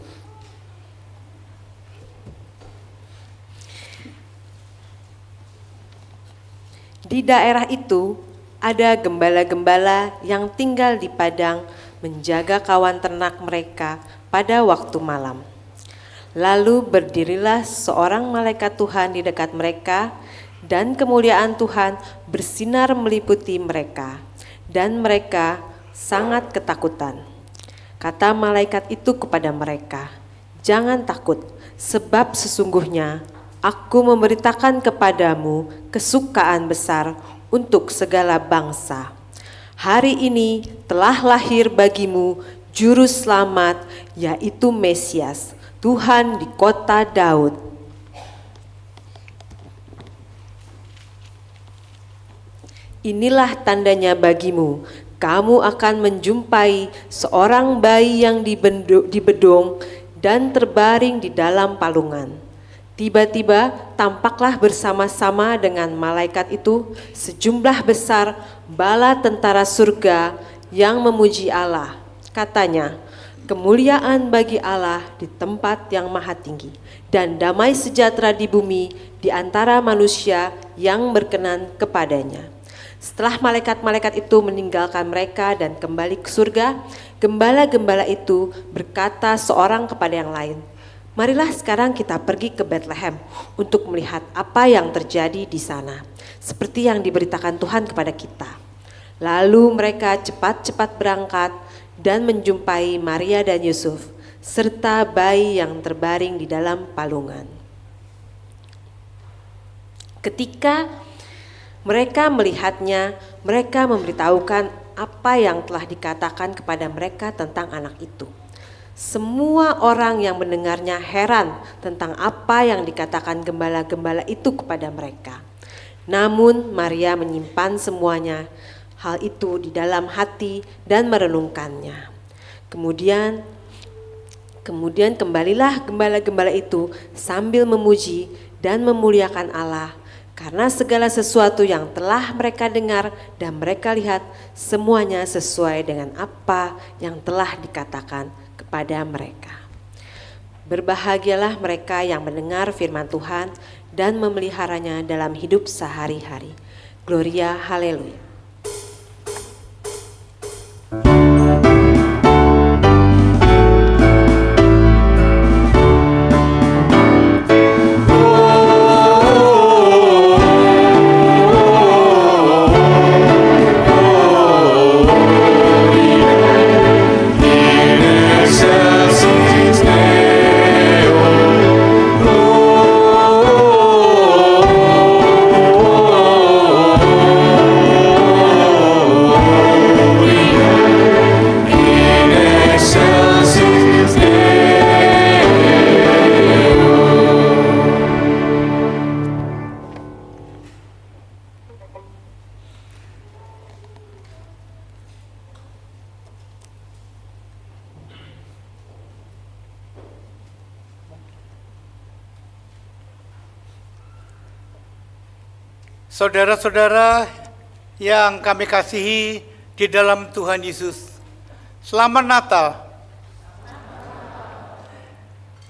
Di daerah itu ada gembala-gembala yang tinggal di padang menjaga kawan ternak mereka pada waktu malam. Lalu berdirilah seorang malaikat Tuhan di dekat mereka, dan kemuliaan Tuhan bersinar meliputi mereka, dan mereka sangat ketakutan. Kata malaikat itu kepada mereka, "Jangan takut, sebab sesungguhnya Aku memberitakan kepadamu kesukaan besar untuk segala bangsa. Hari ini telah lahir bagimu Juru Selamat, yaitu Mesias, Tuhan di kota Daud. Inilah tandanya bagimu, kamu akan menjumpai seorang bayi yang dibedong dan terbaring di dalam palungan." Tiba-tiba tampaklah bersama-sama dengan malaikat itu sejumlah besar bala tentara surga yang memuji Allah. Katanya, "Kemuliaan bagi Allah di tempat yang maha tinggi, dan damai sejahtera di bumi di antara manusia yang berkenan kepadanya." Setelah malaikat-malaikat itu meninggalkan mereka dan kembali ke surga, gembala-gembala itu berkata seorang kepada yang lain, "Marilah sekarang kita pergi ke Bethlehem untuk melihat apa yang terjadi di sana, seperti yang diberitakan Tuhan kepada kita." Lalu mereka cepat-cepat berangkat dan menjumpai Maria dan Yusuf, serta bayi yang terbaring di dalam palungan. Ketika mereka melihatnya, mereka memberitahukan apa yang telah dikatakan kepada mereka tentang anak itu. Semua orang yang mendengarnya heran tentang apa yang dikatakan gembala-gembala itu kepada mereka. Namun Maria menyimpan semuanya hal itu di dalam hati dan merenungkannya. Kemudian kembalilah gembala-gembala itu sambil memuji dan memuliakan Allah, karena segala sesuatu yang telah mereka dengar dan mereka lihat semuanya sesuai dengan apa yang telah dikatakan kepada mereka. Berbahagialah mereka yang mendengar firman Tuhan dan memeliharanya dalam hidup sehari-hari. Gloria, haleluya. Oh Saudara-saudara yang kami kasihi di dalam Tuhan Yesus, selamat Natal.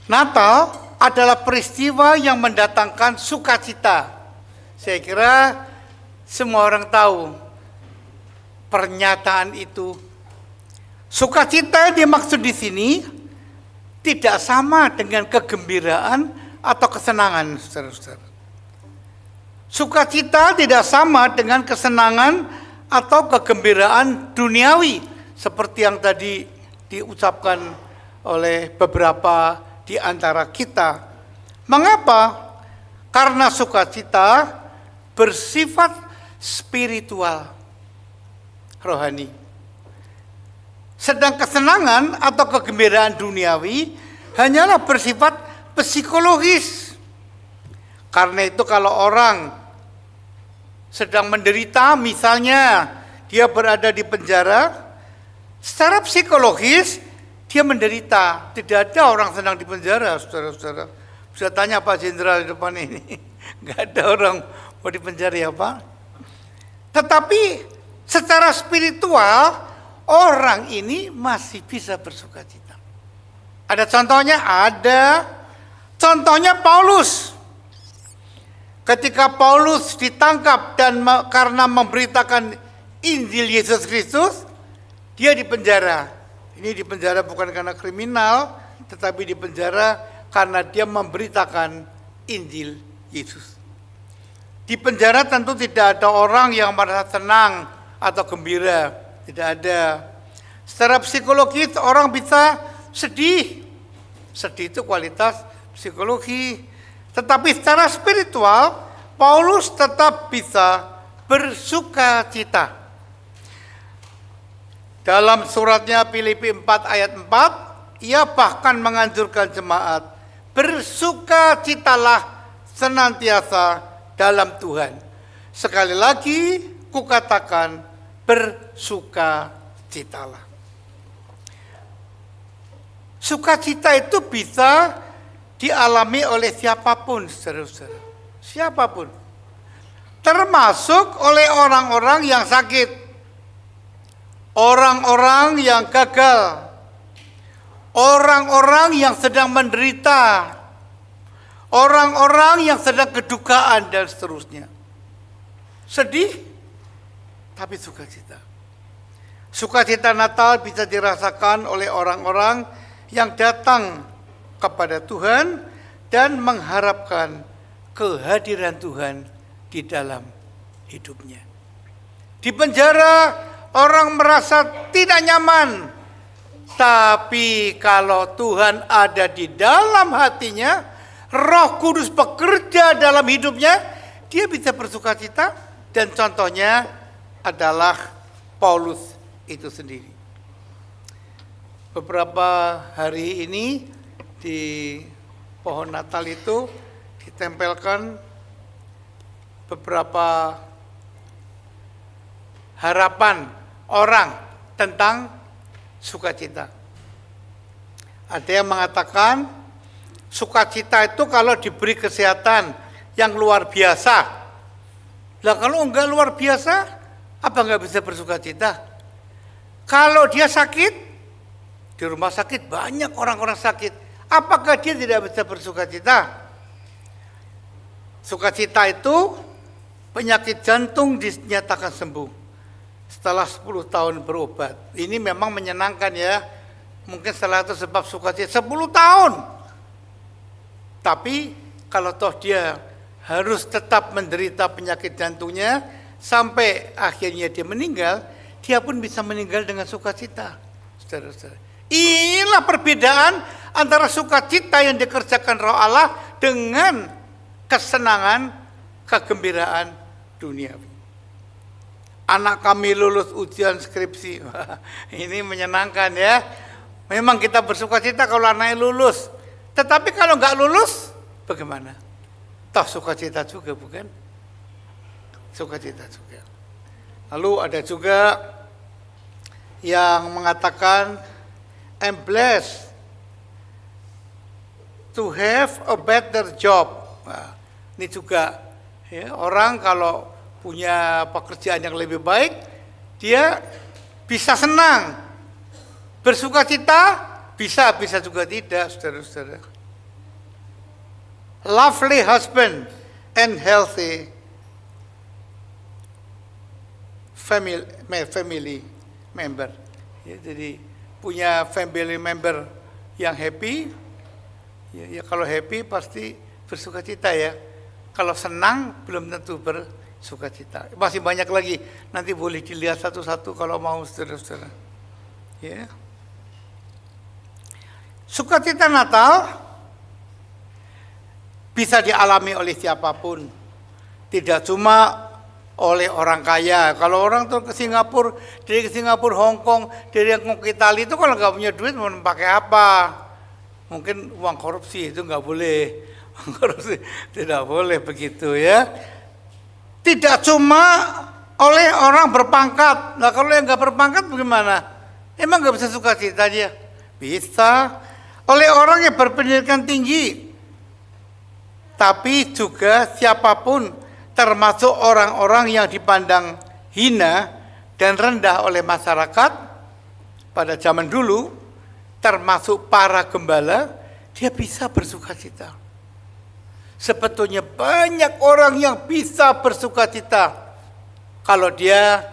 Natal adalah peristiwa yang mendatangkan sukacita. Saya kira semua orang tahu pernyataan itu. Sukacita yang dimaksud di sini tidak sama dengan kegembiraan atau kesenangan, saudara-saudara. Sukacita tidak sama dengan kesenangan atau kegembiraan duniawi seperti yang tadi diucapkan oleh beberapa di antara kita. Mengapa? Karena sukacita bersifat spiritual, rohani. Sedang kesenangan atau kegembiraan duniawi hanyalah bersifat psikologis. Karena itu kalau orang sedang menderita, misalnya dia berada di penjara, secara psikologis dia menderita. Tidak ada orang sedang di penjara, saudara-saudara. Bisa tanya Pak Jenderal di depan ini. Nggak ada orang mau di penjara ya Pak. Tetapi secara spiritual, orang ini masih bisa bersukacita. Ada contohnya? Ada. Contohnya Paulus. Ketika Paulus ditangkap dan karena memberitakan Injil Yesus Kristus, dia dipenjara. Ini dipenjara bukan karena kriminal, tetapi dipenjara karena dia memberitakan Injil Yesus. Di penjara tentu tidak ada orang yang merasa senang atau gembira, tidak ada. Secara psikologis orang bisa sedih. Sedih itu kualitas psikologi. Tetapi secara spiritual, Paulus tetap bisa bersukacita. Dalam suratnya Filipi 4 ayat 4, ia bahkan menganjurkan jemaat, bersukacitalah senantiasa dalam Tuhan. Sekali lagi, kukatakan bersukacitalah. Sukacita itu bisa dialami oleh siapapun, saudara-saudara. Siapapun. Termasuk oleh orang-orang yang sakit. Orang-orang yang gagal. Orang-orang yang sedang menderita. Orang-orang yang sedang kedukaan dan seterusnya. Sedih, tapi sukacita. Sukacita Natal bisa dirasakan oleh orang-orang yang datang kepada Tuhan dan mengharapkan kehadiran Tuhan di dalam hidupnya. Di penjara orang merasa tidak nyaman, tapi kalau Tuhan ada di dalam hatinya, Roh Kudus bekerja dalam hidupnya, dia bisa bersukacita. Dan contohnya adalah Paulus itu sendiri. Beberapa hari ini di pohon Natal itu ditempelkan beberapa harapan orang tentang sukacita. Ada yang mengatakan sukacita itu kalau diberi kesehatan yang luar biasa. Lah kalau enggak luar biasa, apa enggak bisa bersukacita? Kalau dia sakit, di rumah sakit banyak orang-orang sakit. Apakah dia tidak bisa bersukacita? Sukacita itu penyakit jantung dinyatakan sembuh setelah 10 tahun berobat. Ini memang menyenangkan ya. Mungkin salah satu sebab sukacita 10 tahun. Tapi kalau toh dia harus tetap menderita penyakit jantungnya sampai akhirnya dia meninggal, dia pun bisa meninggal dengan sukacita. Saudara-saudara. Inilah perbedaan antara sukacita yang dikerjakan Roh Allah dengan kesenangan, kegembiraan duniawi. Anak kami lulus ujian skripsi. Ini menyenangkan ya. Memang kita bersukacita kalau anaknya lulus. Tetapi kalau nggak lulus, bagaimana? Toh sukacita juga bukan? Sukacita juga. Lalu ada juga yang mengatakan, I'm blessed to have a better job. Nah, ini juga ya, orang kalau punya pekerjaan yang lebih baik, dia bisa senang. Bersuka-cita bisa juga tidak, saudara-saudara. Lovely husband and healthy family member. Ya, jadi punya family member yang happy, ya kalau happy pasti bersukacita ya. Kalau senang belum tentu bersukacita. Masih banyak lagi, nanti boleh dilihat satu-satu kalau mau, saudara-saudara. Ya. Sukacita Natal bisa dialami oleh siapapun, tidak cuma oleh orang kaya. Kalau orang tuh ke Singapura, dari Singapura, Hong Kong, dari yang ke Italia itu kalau nggak punya duit mau pakai apa? Mungkin uang korupsi, itu nggak boleh. Uang korupsi tidak boleh begitu ya. Tidak cuma oleh orang berpangkat. Nah kalau yang nggak berpangkat bagaimana? Emang nggak bisa sukacita dia? Bisa. Oleh orang yang berpendidikan tinggi. Tapi juga siapapun, termasuk orang-orang yang dipandang hina dan rendah oleh masyarakat pada zaman dulu, termasuk para gembala, dia bisa bersukacita. Sebetulnya banyak orang yang bisa bersukacita kalau dia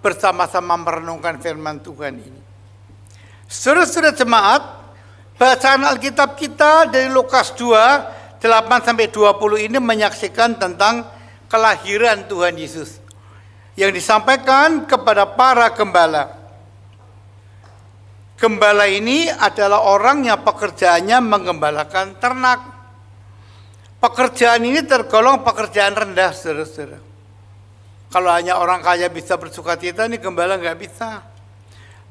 bersama-sama merenungkan firman Tuhan ini. Saudara-saudara jemaat, bacaan Alkitab kita dari Lukas 2, 8-20 ini menyaksikan tentang kelahiran Tuhan Yesus yang disampaikan kepada para gembala. Gembala ini adalah orang yang pekerjaannya menggembalakan ternak. Pekerjaan ini tergolong pekerjaan rendah, saudara-saudara. Kalau hanya orang kaya bisa bersukacita, ini gembala nggak bisa.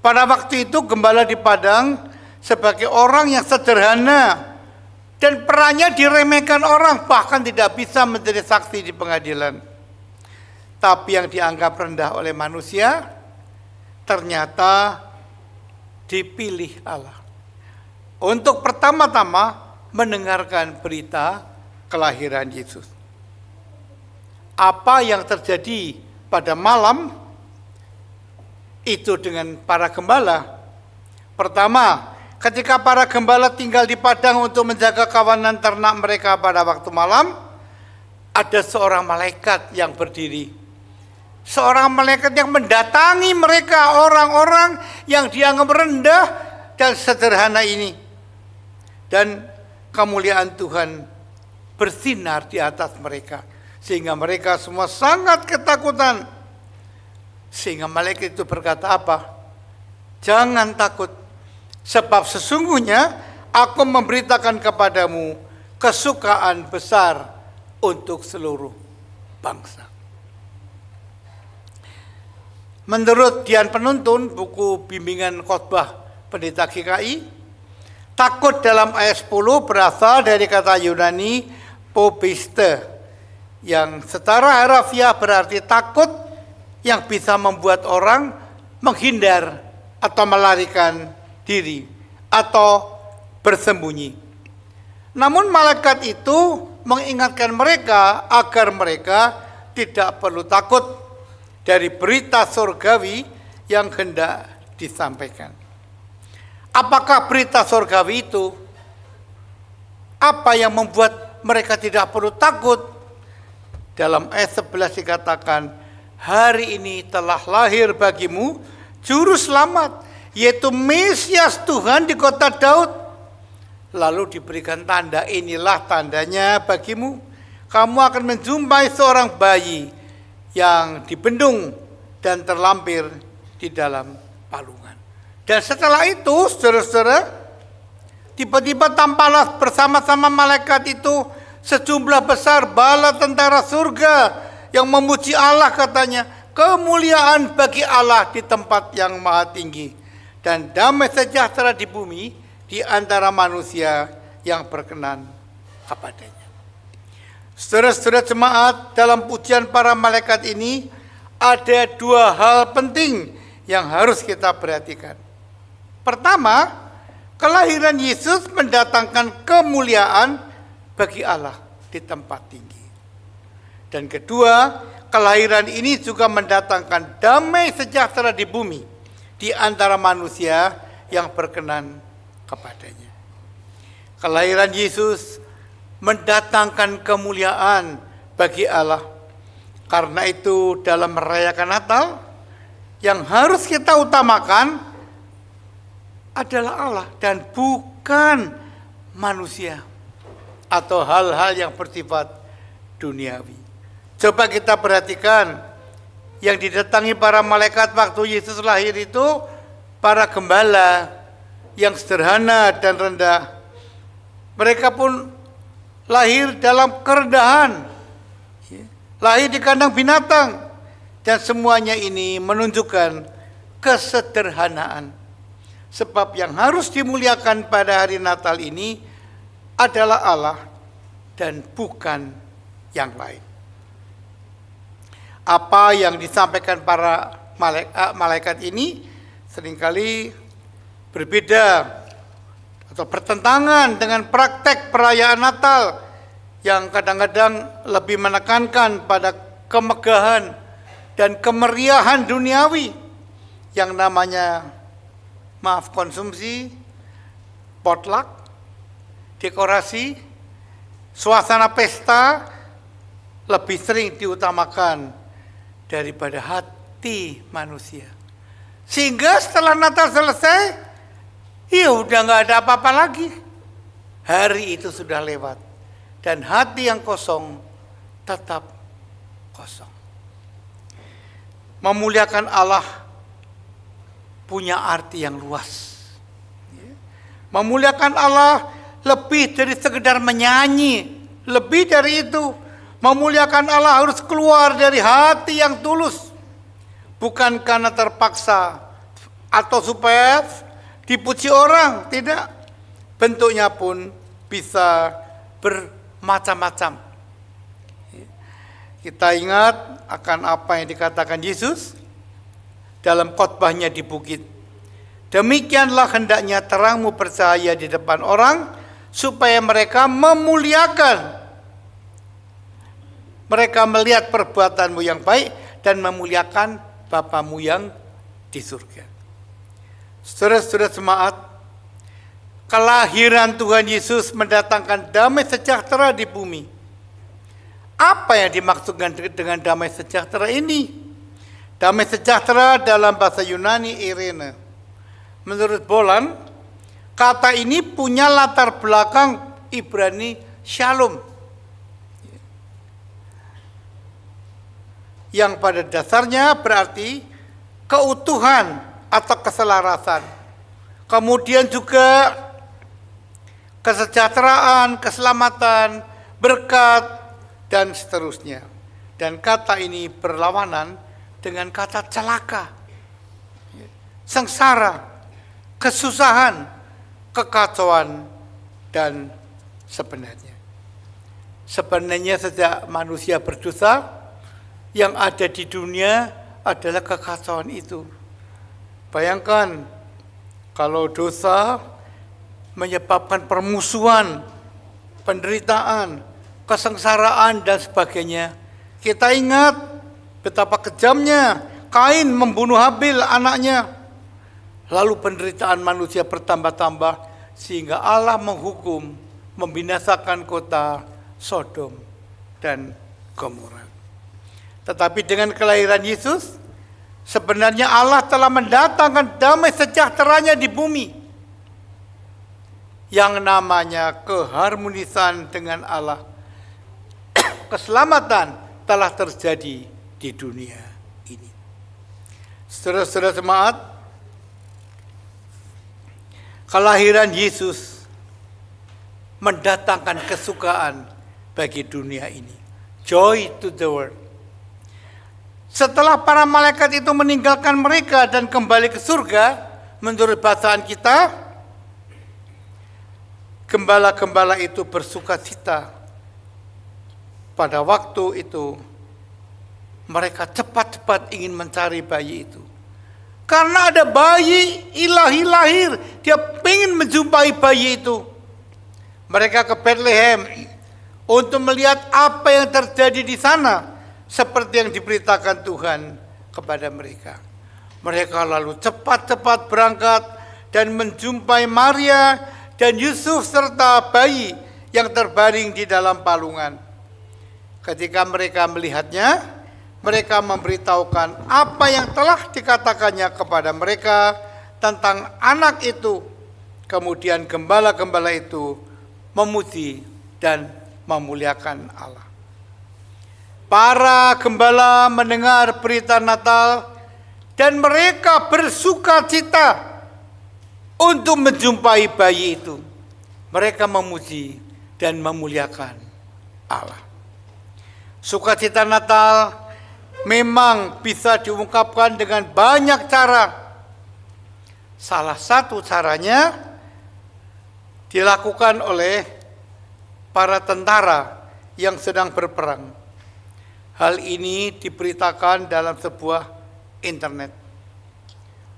Pada waktu itu gembala di Padang sebagai orang yang sederhana dan perannya diremehkan orang, bahkan tidak bisa menjadi saksi di pengadilan. Tapi yang dianggap rendah oleh manusia ternyata dipilih Allah untuk pertama-tama mendengarkan berita kelahiran Yesus. Apa yang terjadi pada malam itu dengan para gembala? Pertama, ketika para gembala tinggal di padang untuk menjaga kawanan ternak mereka pada waktu malam, ada seorang malaikat yang berdiri. Seorang malaikat yang mendatangi mereka, orang-orang yang dianggap rendah dan sederhana ini. Dan kemuliaan Tuhan bersinar di atas mereka, sehingga mereka semua sangat ketakutan. Sehingga malaikat itu berkata apa? Jangan takut, sebab sesungguhnya aku memberitakan kepadamu kesukaan besar untuk seluruh bangsa. Menurut Dian Penuntun, buku bimbingan khotbah Pendeta GKI, takut dalam ayat 10 berasal dari kata Yunani phobiste, yang secara harafiah berarti takut yang bisa membuat orang menghindar atau melarikan diri atau bersembunyi. Namun malaikat itu mengingatkan mereka agar mereka tidak perlu takut dari berita surgawi yang hendak disampaikan. Apakah berita surgawi itu? Apa yang membuat mereka tidak perlu takut? Dalam ayat 11 dikatakan, hari ini telah lahir bagimu juru selamat, yaitu Mesias Tuhan di kota Daud. Lalu diberikan tanda, inilah tandanya bagimu. Kamu akan menjumpai seorang bayi yang dibendung dan terlampir di dalam palungan. Dan setelah itu, saudara-saudara, tiba-tiba tampaklah bersama-sama malaikat itu sejumlah besar bala tentara surga yang memuji Allah, katanya, kemuliaan bagi Allah di tempat yang maha tinggi dan damai sejahtera di bumi di antara manusia yang berkenan kepadanya. Saudara-saudara jemaat, dalam pujian para malaikat ini ada dua hal penting yang harus kita perhatikan. Pertama, kelahiran Yesus mendatangkan kemuliaan bagi Allah di tempat tinggi. Dan kedua, kelahiran ini juga mendatangkan damai sejahtera di bumi di antara manusia yang berkenan kepadanya. Kelahiran Yesus mendatangkan kemuliaan bagi Allah. Karena itu dalam merayakan Natal, yang harus kita utamakan adalah Allah dan bukan manusia atau hal-hal yang bersifat duniawi. Coba kita perhatikan yang didatangi para malaikat waktu Yesus lahir itu para gembala yang sederhana dan rendah. Mereka pun lahir dalam kerendahan, lahir di kandang binatang, dan semuanya ini menunjukkan kesederhanaan. Sebab yang harus dimuliakan pada hari Natal ini adalah Allah dan bukan yang lain. Apa yang disampaikan para malaikat ini seringkali berbeda atau bertentangan dengan praktek perayaan Natal yang kadang-kadang lebih menekankan pada kemegahan dan kemeriahan duniawi yang namanya konsumsi, potluck, dekorasi, suasana pesta lebih sering diutamakan daripada hati manusia. Sehingga setelah Natal selesai, ya udah nggak ada apa-apa lagi. Hari itu sudah lewat dan hati yang kosong tetap kosong. Memuliakan Allah punya arti yang luas. Memuliakan Allah lebih dari sekedar menyanyi, lebih dari itu. Memuliakan Allah harus keluar dari hati yang tulus, bukan karena terpaksa atau supaya dipuji orang, tidak. Bentuknya pun bisa bermacam-macam. Kita ingat akan apa yang dikatakan Yesus dalam khotbahnya di bukit. Demikianlah hendaknya terangmu bercahaya di depan orang, supaya mereka memuliakan. Mereka melihat perbuatanmu yang baik dan memuliakan Bapamu yang di surga. Saudara-saudara jemaat, kelahiran Tuhan Yesus mendatangkan damai sejahtera di bumi. Apa yang dimaksudkan dengan damai sejahtera ini? Damai sejahtera dalam bahasa Yunani Irene. Menurut Bolan, kata ini punya latar belakang Ibrani shalom, yang pada dasarnya berarti keutuhan atau keselarasan. Kemudian juga kesejahteraan, keselamatan, berkat, dan seterusnya. Dan kata ini berlawanan dengan kata celaka, sengsara, kesusahan, kekacauan, dan sebenarnya. Sebenarnya sejak manusia berdosa, yang ada di dunia adalah kekacauan itu. Bayangkan kalau dosa menyebabkan permusuhan, penderitaan, kesengsaraan, dan sebagainya. Kita ingat betapa kejamnya Kain membunuh Habil anaknya. Lalu penderitaan manusia bertambah-tambah sehingga Allah menghukum, membinasakan kota Sodom dan Gomora. Tetapi dengan kelahiran Yesus, sebenarnya Allah telah mendatangkan damai sejahteranya di bumi. Yang namanya keharmonisan dengan Allah. Keselamatan telah terjadi di dunia ini. Saudara-saudara jemaat, kelahiran Yesus mendatangkan kesukaan bagi dunia ini. Joy to the world. Setelah para malaikat itu meninggalkan mereka dan kembali ke surga, menurut bacaan kita, gembala-gembala itu bersukacita. Pada waktu itu, mereka cepat-cepat ingin mencari bayi itu. Karena ada bayi ilahi lahir, dia ingin menjumpai bayi itu. Mereka ke Bethlehem untuk melihat apa yang terjadi di sana. seperti yang diberitakan Tuhan kepada mereka. Mereka lalu cepat-cepat berangkat dan menjumpai Maria dan Yusuf serta bayi yang terbaring di dalam palungan. Ketika mereka melihatnya, mereka memberitahukan apa yang telah dikatakannya kepada mereka tentang anak itu. Kemudian gembala-gembala itu memuji dan memuliakan Allah. Para gembala mendengar berita Natal dan mereka bersuka cita untuk menjumpai bayi itu. Mereka memuji dan memuliakan Allah. Sukacita Natal memang bisa diungkapkan dengan banyak cara. Salah satu caranya dilakukan oleh para tentara yang sedang berperang. Hal ini diberitakan dalam sebuah internet.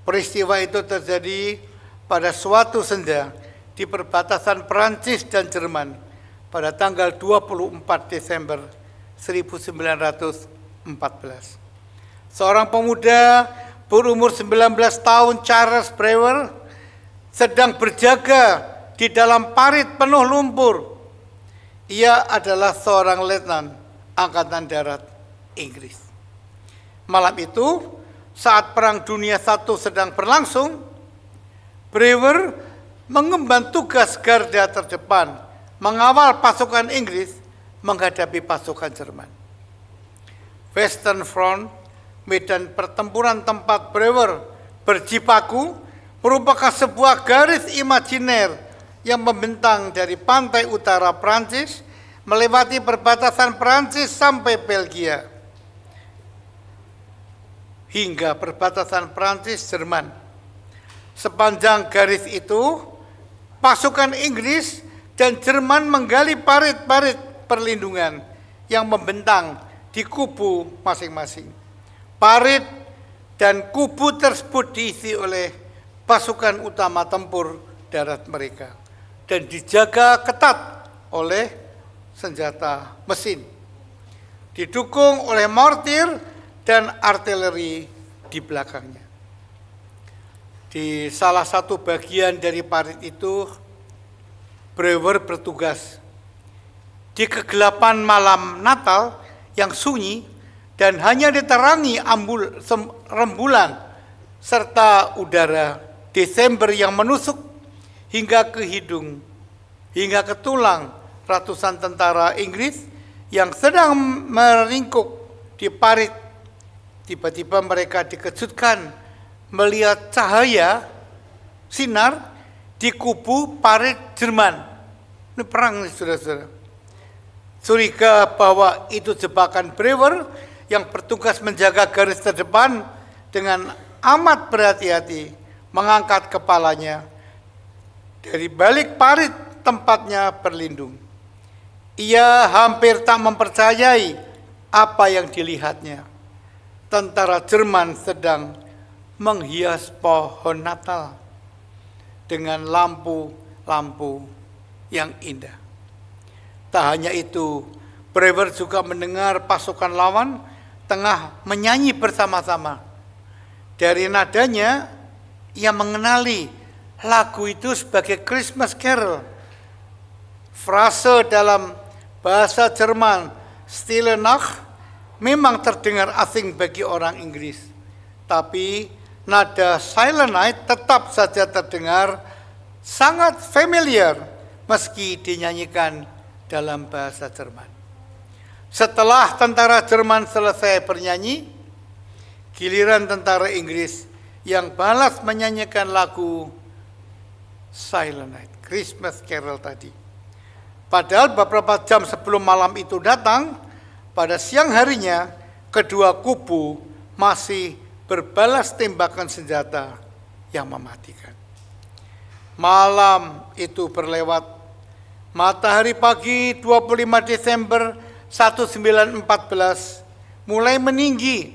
Peristiwa itu terjadi pada suatu senja di perbatasan Prancis dan Jerman pada tanggal 24 Desember 1914. Seorang pemuda berumur 19 tahun, Charles Brewer, sedang berjaga di dalam parit penuh lumpur. Ia adalah seorang letnan Angkatan Darat Inggris. Malam itu, saat Perang Dunia I sedang berlangsung, Brewer mengemban tugas garda terdepan mengawal pasukan Inggris menghadapi pasukan Jerman. Western Front, medan pertempuran tempat Brewer berjibaku, merupakan sebuah garis imajiner yang membentang dari pantai utara Prancis melewati perbatasan Prancis sampai Belgia hingga perbatasan Prancis-Jerman. Sepanjang garis itu, pasukan Inggris dan Jerman menggali parit-parit perlindungan yang membentang di kubu masing-masing. Parit dan kubu tersebut diisi oleh pasukan utama tempur darat mereka dan dijaga ketat oleh senjata mesin, didukung oleh mortir dan artileri di belakangnya. Di salah satu bagian dari parit itu, Brewer bertugas. Di kegelapan malam Natal yang sunyi dan hanya diterangi rembulan serta udara Desember yang menusuk hingga ke hidung, hingga ke tulang ratusan tentara Inggris yang sedang meringkuk di parit. Tiba-tiba mereka dikejutkan melihat cahaya sinar di kubu parit Jerman. Ini perang nih, saudara-saudara. Curiga bahwa itu jebakan Brewer yang bertugas menjaga garis terdepan dengan amat berhati-hati mengangkat kepalanya dari balik parit tempatnya berlindung. Ia hampir tak mempercayai apa yang dilihatnya. Tentara Jerman sedang menghias pohon Natal dengan lampu-lampu yang indah. Tak hanya itu, Brewer juga mendengar pasukan lawan tengah menyanyi bersama-sama. Dari nadanya, ia mengenali lagu itu sebagai Christmas Carol. Frase dalam bahasa Jerman Stille Nacht memang terdengar asing bagi orang Inggris, tapi nada Silent Night tetap saja terdengar sangat familiar meski dinyanyikan dalam bahasa Jerman. Setelah tentara Jerman selesai bernyanyi, giliran tentara Inggris yang balas menyanyikan lagu Silent Night, Christmas Carol tadi. Padahal beberapa jam sebelum malam itu datang, pada siang harinya kedua kubu masih berbalas tembakan senjata yang mematikan. Malam itu berlewat, matahari pagi 25 Desember 1914 mulai meninggi,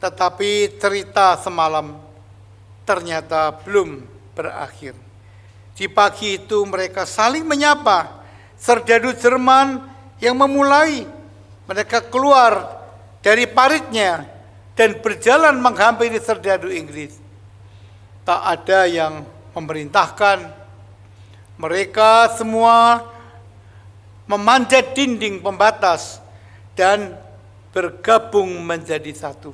tetapi cerita semalam ternyata belum berakhir. Di pagi itu mereka saling menyapa, serdadu Jerman yang memulai. Mereka keluar dari paritnya dan berjalan menghampiri serdadu Inggris. Tak ada yang memerintahkan. Mereka semua memanjat dinding pembatas dan bergabung menjadi satu.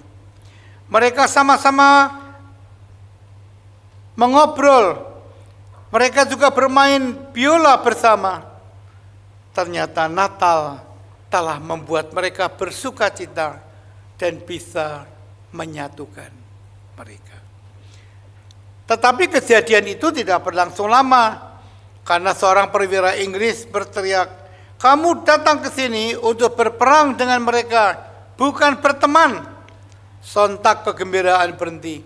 Mereka sama-sama mengobrol. Mereka juga bermain biola bersama. Ternyata Natal telah membuat mereka bersukacita dan bisa menyatukan mereka. Tetapi kejadian itu tidak berlangsung lama, karena seorang perwira Inggris berteriak, "Kamu datang ke sini untuk berperang dengan mereka, bukan berteman." Sontak kegembiraan berhenti.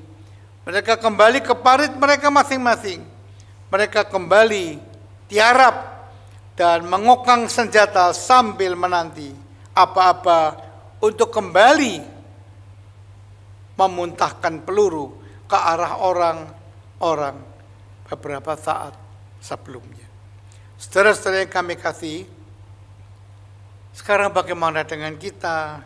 Mereka kembali ke parit mereka masing-masing. Mereka kembali tiarap dan mengokang senjata sambil menanti apa-apa untuk kembali memuntahkan peluru ke arah orang-orang beberapa saat sebelumnya. Saudara-saudara yang kami kasih, sekarang bagaimana dengan kita?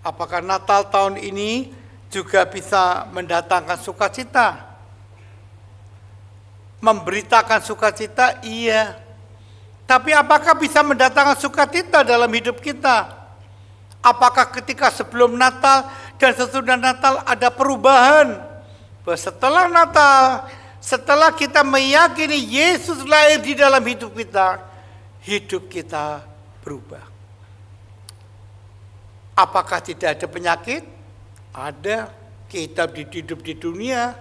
Apakah Natal tahun ini juga bisa mendatangkan sukacita? Memberitakan sukacita? Iya. Tapi apakah bisa mendatangkan sukacita dalam hidup kita? Apakah ketika sebelum Natal dan sesudah Natal ada perubahan? Bahwa setelah Natal, setelah kita meyakini Yesus lahir di dalam hidup kita berubah. Apakah tidak ada penyakit? Ada. Kita hidup di dunia.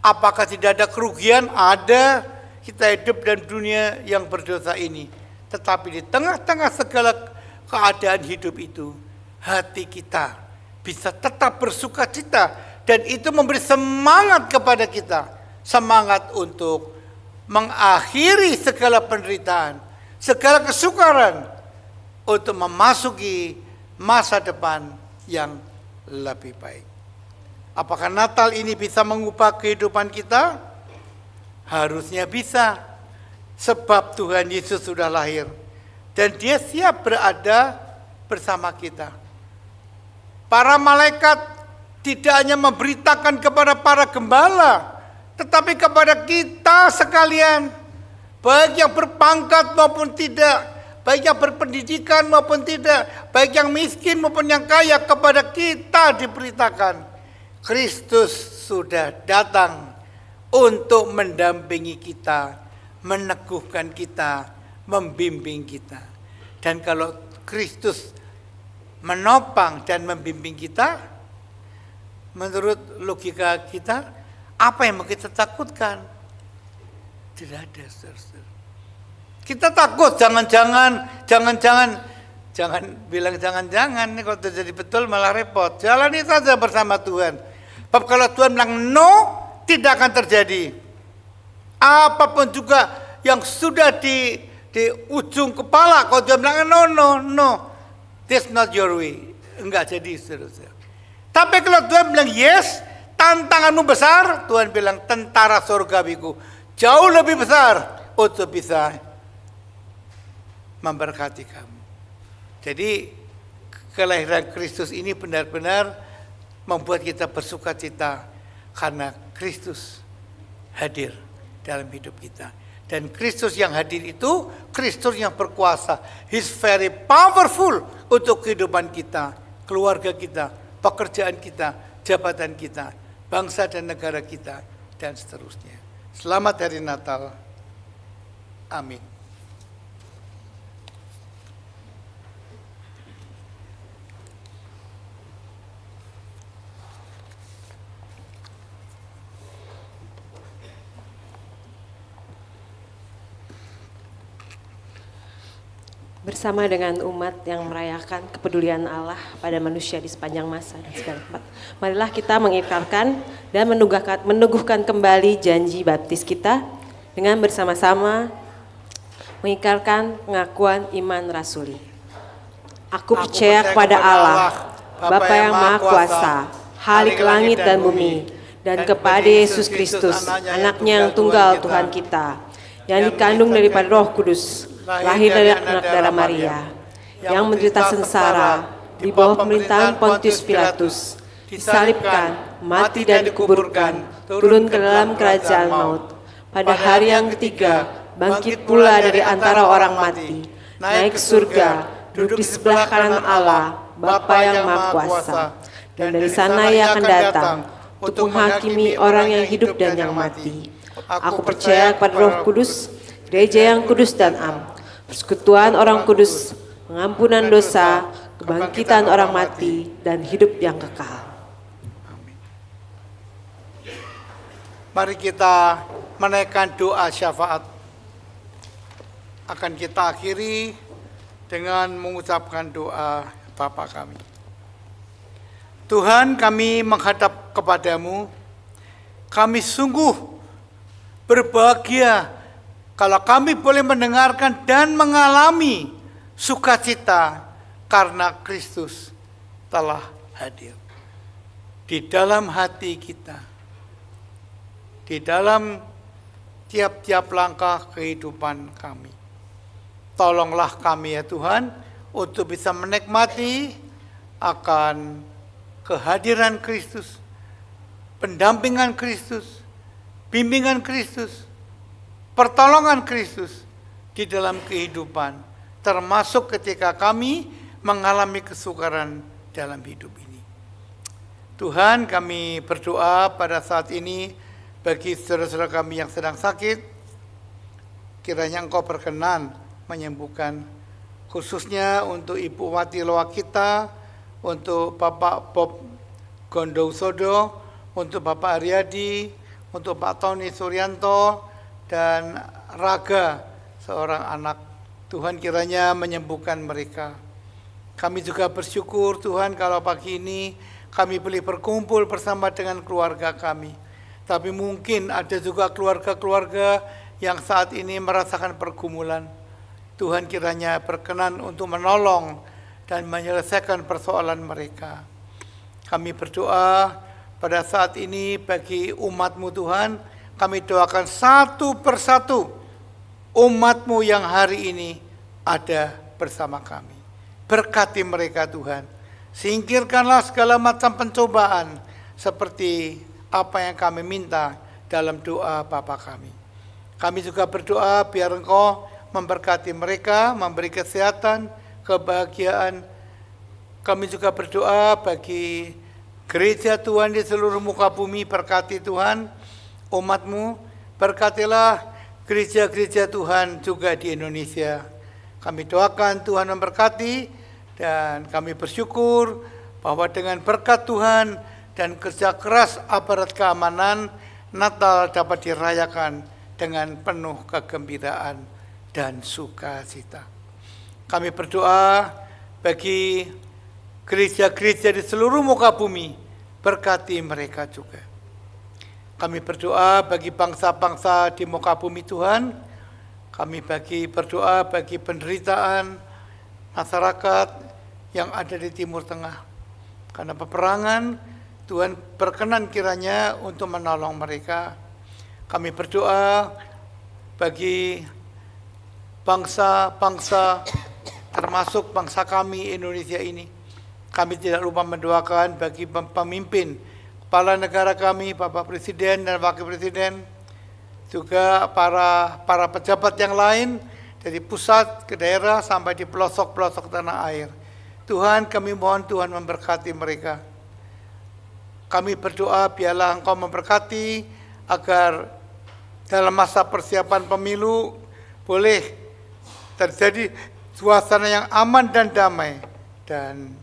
Apakah tidak ada kerugian? Ada. Kita hidup dalam dunia yang berdosa ini. Tetapi di tengah-tengah segala keadaan hidup itu, hati kita bisa tetap bersukacita. Dan itu memberi semangat kepada kita. Semangat untuk mengakhiri segala penderitaan, segala kesukaran, untuk memasuki masa depan yang lebih baik. Apakah Natal ini bisa mengubah kehidupan kita? Harusnya bisa, sebab Tuhan Yesus sudah lahir dan Dia siap berada bersama kita. Para malaikat tidak hanya memberitakan kepada para gembala, tetapi kepada kita sekalian, baik yang berpangkat maupun tidak, baik yang berpendidikan maupun tidak, baik yang miskin maupun yang kaya, kepada kita diberitakan, Kristus sudah datang untuk mendampingi kita, meneguhkan kita, membimbing kita. Dan kalau Kristus menopang dan membimbing kita, menurut logika kita, apa yang mau kita takutkan? Tidak ada, saudara. Kita takut, jangan bilang jangan-jangan, ini kalau terjadi betul malah repot. Jalani saja bersama Tuhan. Sebab kalau Tuhan bilang no, tidak akan terjadi. Apapun juga yang sudah di ujung kepala, kalau Tuhan bilang no, that's not your way, enggak jadi, saudara. Tapi kalau Tuhan bilang yes, tantanganmu besar, Tuhan bilang tentara surgawiku jauh lebih besar untuk bisa memberkati kamu. Jadi kelahiran Kristus ini benar-benar membuat kita bersukacita karena Kristus hadir dalam hidup kita. Dan Kristus yang hadir itu Kristus yang berkuasa. He's very powerful untuk kehidupan kita, keluarga kita, pekerjaan kita, jabatan kita, bangsa dan negara kita, dan seterusnya. Selamat hari Natal. Amin. Bersama dengan umat yang merayakan kepedulian Allah pada manusia di sepanjang masa dan segala tempat, marilah kita mengikrarkan dan meneguhkan kembali janji baptis kita dengan bersama-sama mengikrarkan pengakuan iman rasuli. Aku percaya kepada Allah, Bapa yang Maha Kuasa, Khalik langit dan bumi, dan kepada Yesus Kristus, anaknya yang tunggal Tuhan kita, yang dikandung daripada Roh Kudus, lahir dari anak darah Maria, yang menderita sengsara, di bawah pemerintahan Pontius Pilatus, disalibkan, mati dan dikuburkan, turun ke dalam kerajaan maut. Pada hari yang ketiga, bangkit pula dari antara orang mati, naik ke surga, duduk di sebelah kanan Allah, Bapa yang Maha Kuasa. Dan dari sana Ia akan datang untuk menghakimi orang yang hidup dan yang mati. Aku percaya kepada Roh Kudus, gereja yang kudus dan am, persekutuan orang kudus, pengampunan dosa, kebangkitan orang mati, dan hidup yang kekal. Mari kita menaikkan doa syafaat. Akan kita akhiri dengan mengucapkan doa Bapa kami. Tuhan, kami menghadap kepadamu. Kami sungguh berbahagia kalau kami boleh mendengarkan dan mengalami sukacita karena Kristus telah hadir di dalam hati kita, di dalam tiap-tiap langkah kehidupan kami. Tolonglah kami ya Tuhan untuk bisa menikmati akan kehadiran Kristus, pendampingan Kristus, bimbingan Kristus, pertolongan Kristus di dalam kehidupan, termasuk ketika kami mengalami kesukaran dalam hidup ini. Tuhan, kami berdoa pada saat ini bagi saudara-saudara kami yang sedang sakit, kiranya Engkau berkenan menyembuhkan, khususnya untuk Ibu Wati Lowakita, untuk Bapak Bob Gondosodo, untuk Bapak Aryadi, untuk Pak Tony Suryanto, dan Raga, seorang anak. Tuhan kiranya menyembuhkan mereka. Kami juga bersyukur Tuhan kalau pagi ini kami boleh berkumpul bersama dengan keluarga kami. Tapi mungkin ada juga keluarga-keluarga yang saat ini merasakan pergumulan. Tuhan kiranya berkenan untuk menolong dan menyelesaikan persoalan mereka. Kami berdoa pada saat ini bagi umat-Mu Tuhan, kami doakan satu persatu umat-Mu yang hari ini ada bersama kami. Berkati mereka Tuhan, singkirkanlah segala macam pencobaan seperti apa yang kami minta dalam doa Bapa kami. Kami juga berdoa biar Engkau memberkati mereka, memberi kesehatan, kebahagiaan. Kami juga berdoa bagi gereja Tuhan di seluruh muka bumi, berkati Tuhan umat-Mu, berkatilah gereja-gereja Tuhan juga di Indonesia. Kami doakan Tuhan memberkati dan kami bersyukur bahwa dengan berkat Tuhan dan kerja keras aparat keamanan, Natal dapat dirayakan dengan penuh kegembiraan dan sukacita. Kami berdoa bagi gereja-gereja di seluruh muka bumi, berkati mereka juga. Kami berdoa bagi bangsa-bangsa di muka bumi Tuhan. Kami berdoa bagi penderitaan masyarakat yang ada di Timur Tengah. Karena peperangan, Tuhan berkenan kiranya untuk menolong mereka. Kami berdoa bagi bangsa-bangsa, termasuk bangsa kami Indonesia ini. Kami tidak lupa mendoakan bagi pemimpin, kepala negara kami, Bapak Presiden dan Wakil Presiden, juga para pejabat yang lain dari pusat ke daerah sampai di pelosok-pelosok tanah air. Tuhan, kami mohon Tuhan memberkati mereka. Kami berdoa biarlah Engkau memberkati agar dalam masa persiapan pemilu boleh terjadi suasana yang aman dan damai, dan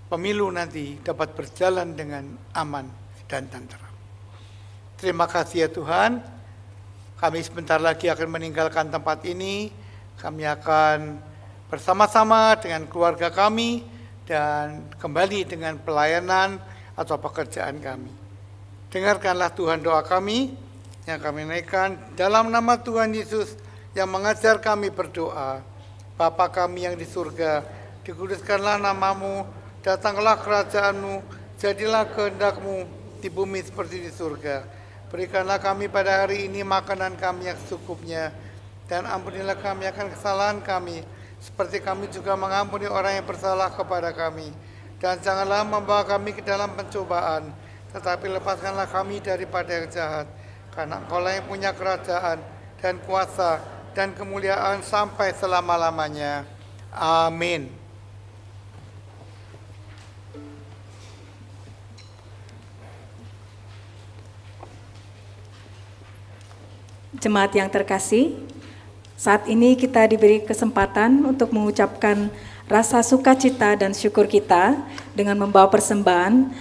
pemilu nanti dapat berjalan dengan aman dan tenteram. Terima kasih ya Tuhan. Kami sebentar lagi akan meninggalkan tempat ini. Kami akan bersama-sama dengan keluarga kami dan kembali dengan pelayanan atau pekerjaan kami. Dengarkanlah Tuhan doa kami yang kami naikkan dalam nama Tuhan Yesus yang mengajar kami berdoa. Bapa kami yang di surga, dikuduskanlah namamu, datanglah kerajaanmu, jadilah kehendak-Mu di bumi seperti di surga. Berikanlah kami pada hari ini makanan kami yang secukupnya, dan ampunilah kami akan kesalahan kami, seperti kami juga mengampuni orang yang bersalah kepada kami. Dan janganlah membawa kami ke dalam pencobaan, tetapi lepaskanlah kami daripada yang jahat. Karena Engkaulah yang punya kerajaan dan kuasa dan kemuliaan sampai selama-lamanya. Amin. Jemaat yang terkasih, saat ini kita diberi kesempatan untuk mengucapkan rasa sukacita dan syukur kita dengan membawa persembahan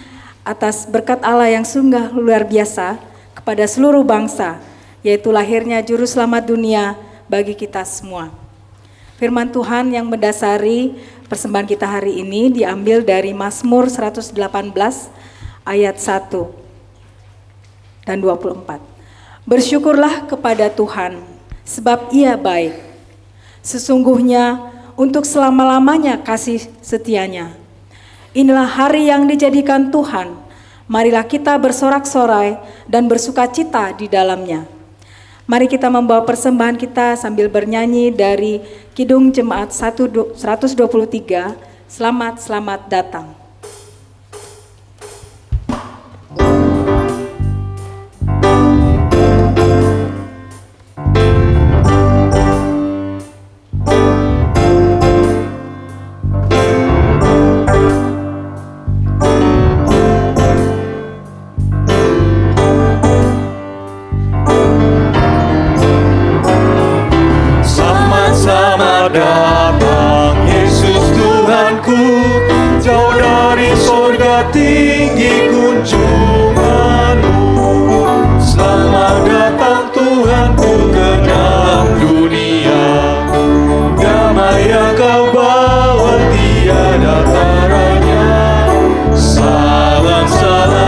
atas berkat Allah yang sungguh luar biasa kepada seluruh bangsa, yaitu lahirnya Juru Selamat dunia bagi kita semua. Firman Tuhan yang mendasari persembahan kita hari ini diambil dari Mazmur 118 ayat 1 dan 24. Bersyukurlah kepada Tuhan, sebab Ia baik. Sesungguhnya untuk selama-lamanya kasih setianya. Inilah hari yang dijadikan Tuhan. Marilah kita bersorak-sorai dan bersukacita di dalamnya. Mari kita membawa persembahan kita sambil bernyanyi dari Kidung Jemaat 123, Selamat, Selamat Datang. Selamat datang Yesus Tuhanku, jauh dari surga tinggi kunjunganmu. Selamat datang Tuhanku ke dalam dunia, damai yang kau bawa tiada taranya. Salam salam.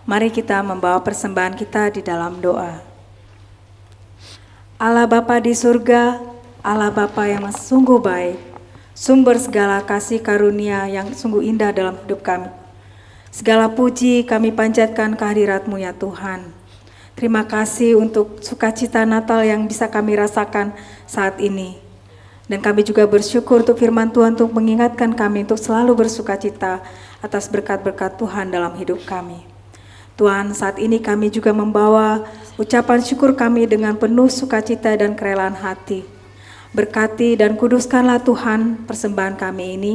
Mari kita membawa persembahan kita di dalam doa. Allah Bapa di surga, Allah Bapa yang sungguh baik, sumber segala kasih karunia yang sungguh indah dalam hidup kami. Segala puji kami panjatkan kehadirat-Mu ya Tuhan. Terima kasih untuk sukacita Natal yang bisa kami rasakan saat ini. Dan kami juga bersyukur untuk firman Tuhan untuk mengingatkan kami untuk selalu bersukacita atas berkat-berkat Tuhan dalam hidup kami. Tuhan, saat ini kami juga membawa ucapan syukur kami dengan penuh sukacita dan kerelaan hati. Berkati dan kuduskanlah Tuhan persembahan kami ini,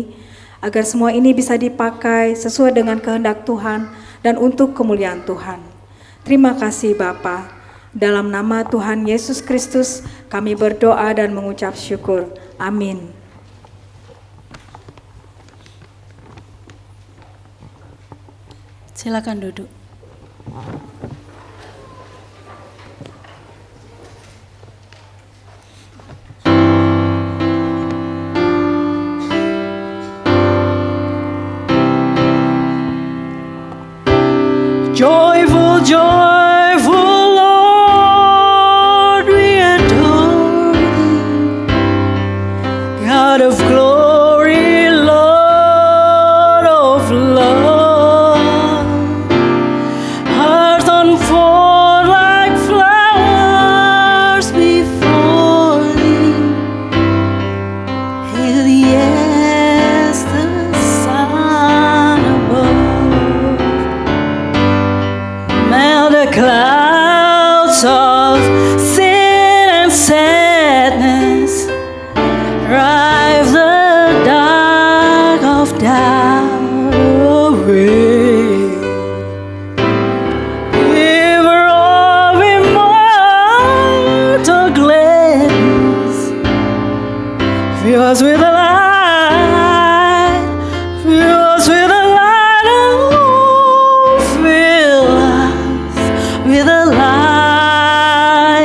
agar semua ini bisa dipakai sesuai dengan kehendak Tuhan dan untuk kemuliaan Tuhan. Terima kasih Bapa. Dalam nama Tuhan Yesus Kristus kami berdoa dan mengucap syukur. Amin. Silakan duduk. Joyful, joyful Lord, we adore thee. God of glory, Lord of love. Hearts unfold like flowers before thee. Hail, yes, the sun above. Melt the clouds of sin and sadness, drive the dark of doubt away. River of immortal gladness, fill us with the light, fill us with the light, oh, fill us with the light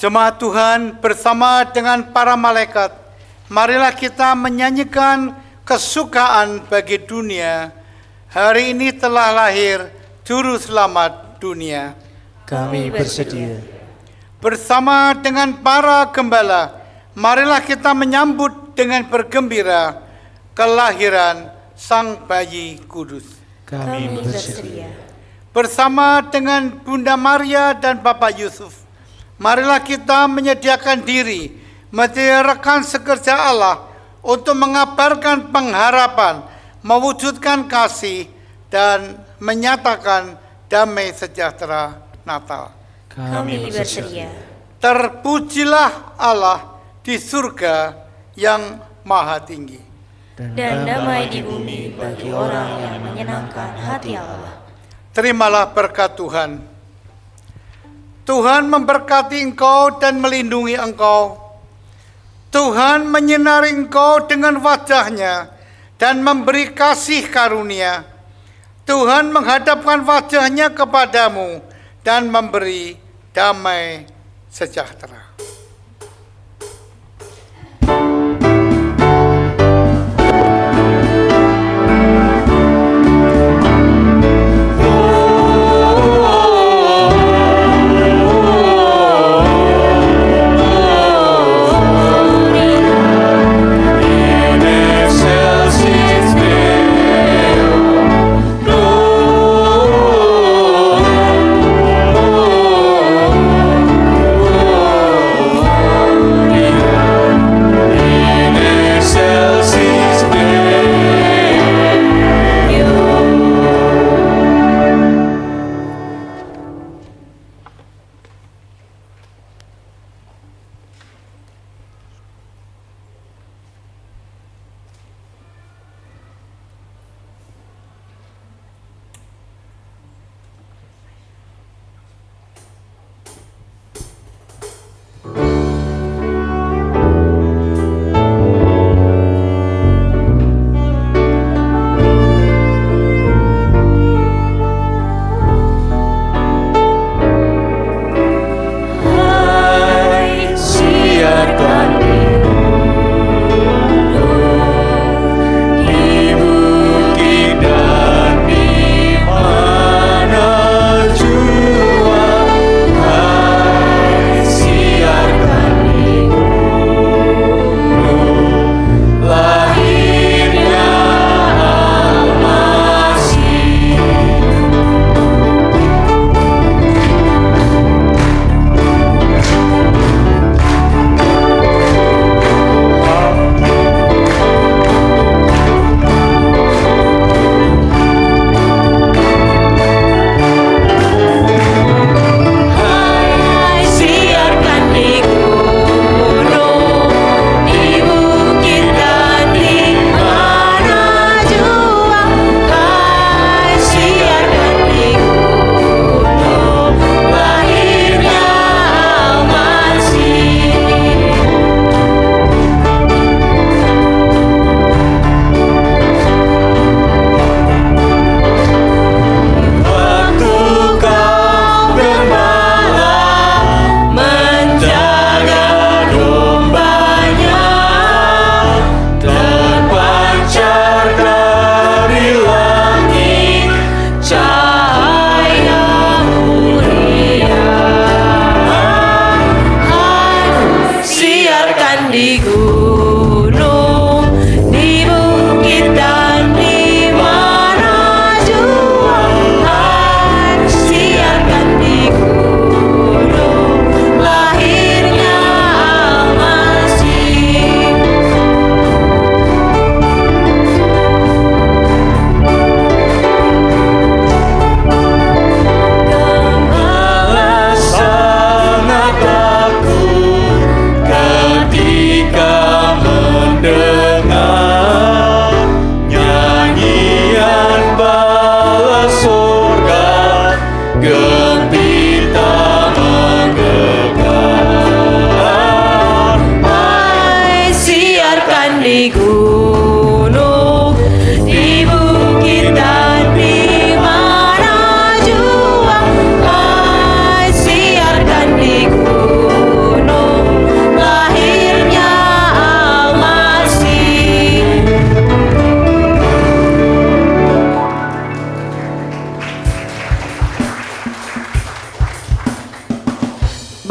Jemaat Tuhan bersama dengan para malaikat, marilah kita menyanyikan kesukaan bagi dunia. Hari ini telah lahir Juru Selamat dunia. Kami bersedia. Bersama dengan para gembala, marilah kita menyambut dengan bergembira kelahiran Sang Bayi Kudus. Kami bersedia. Bersama dengan Bunda Maria dan Bapak Yusuf, marilah kita menyediakan diri menjadi rekan sekerja Allah untuk mengabarkan pengharapan, mewujudkan kasih, dan menyatakan damai sejahtera Natal. Kami bersedia. Terpujilah Allah di surga yang maha tinggi. Dan damai di bumi bagi orang yang menyenangkan hati Allah. Terimalah berkat Tuhan. Tuhan memberkati engkau dan melindungi engkau. Tuhan menyinari engkau dengan wajah-Nya dan memberi kasih karunia. Tuhan menghadapkan wajah-Nya kepadamu dan memberi damai sejahtera.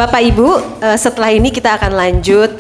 Bapak Ibu, setelah ini kita akan lanjut,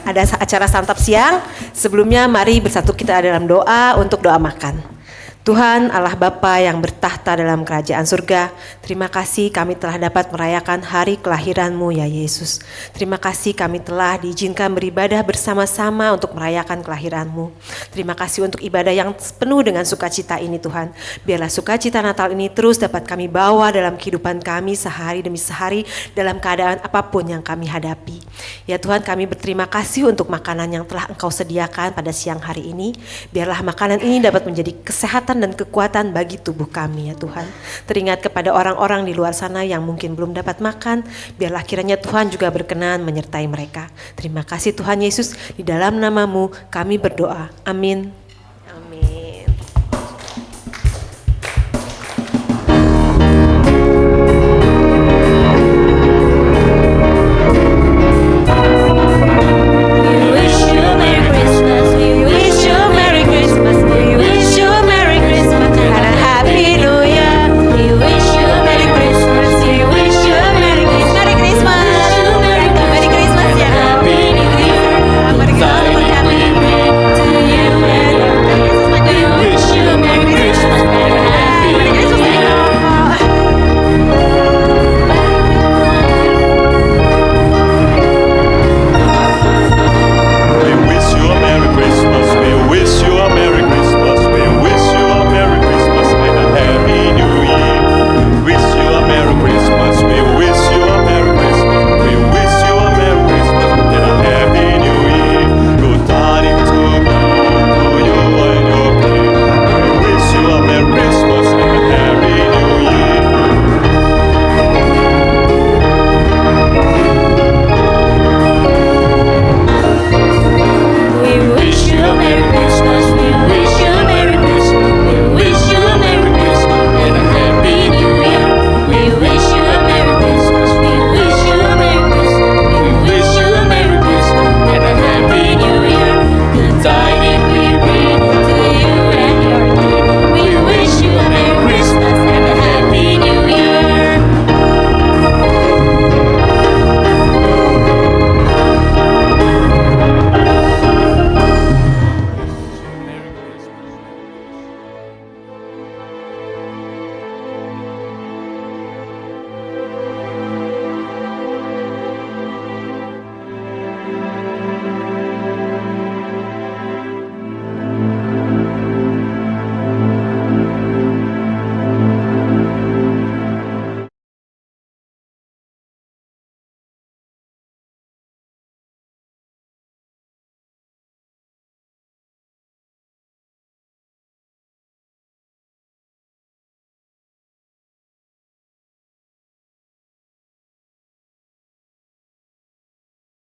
ada acara santap siang. Sebelumnya mari bersatu kita dalam doa untuk doa makan. Tuhan Allah Bapa yang bertahta dalam kerajaan surga, terima kasih kami telah dapat merayakan hari kelahiran-Mu ya Yesus. Terima kasih kami telah diizinkan beribadah bersama-sama untuk merayakan kelahiran-Mu. Terima kasih untuk ibadah yang penuh dengan sukacita ini Tuhan. Biarlah sukacita Natal ini terus dapat kami bawa dalam kehidupan kami sehari demi sehari dalam keadaan apapun yang kami hadapi. Ya Tuhan, kami berterima kasih untuk makanan yang telah Engkau sediakan pada siang hari ini. Biarlah makanan ini dapat menjadi kesehatan dan kekuatan bagi tubuh kami ya Tuhan. Teringat kepada orang-orang di luar sana yang mungkin belum dapat makan, biarlah kiranya Tuhan juga berkenan menyertai mereka. Terima kasih Tuhan Yesus, di dalam nama-Mu kami berdoa. Amin.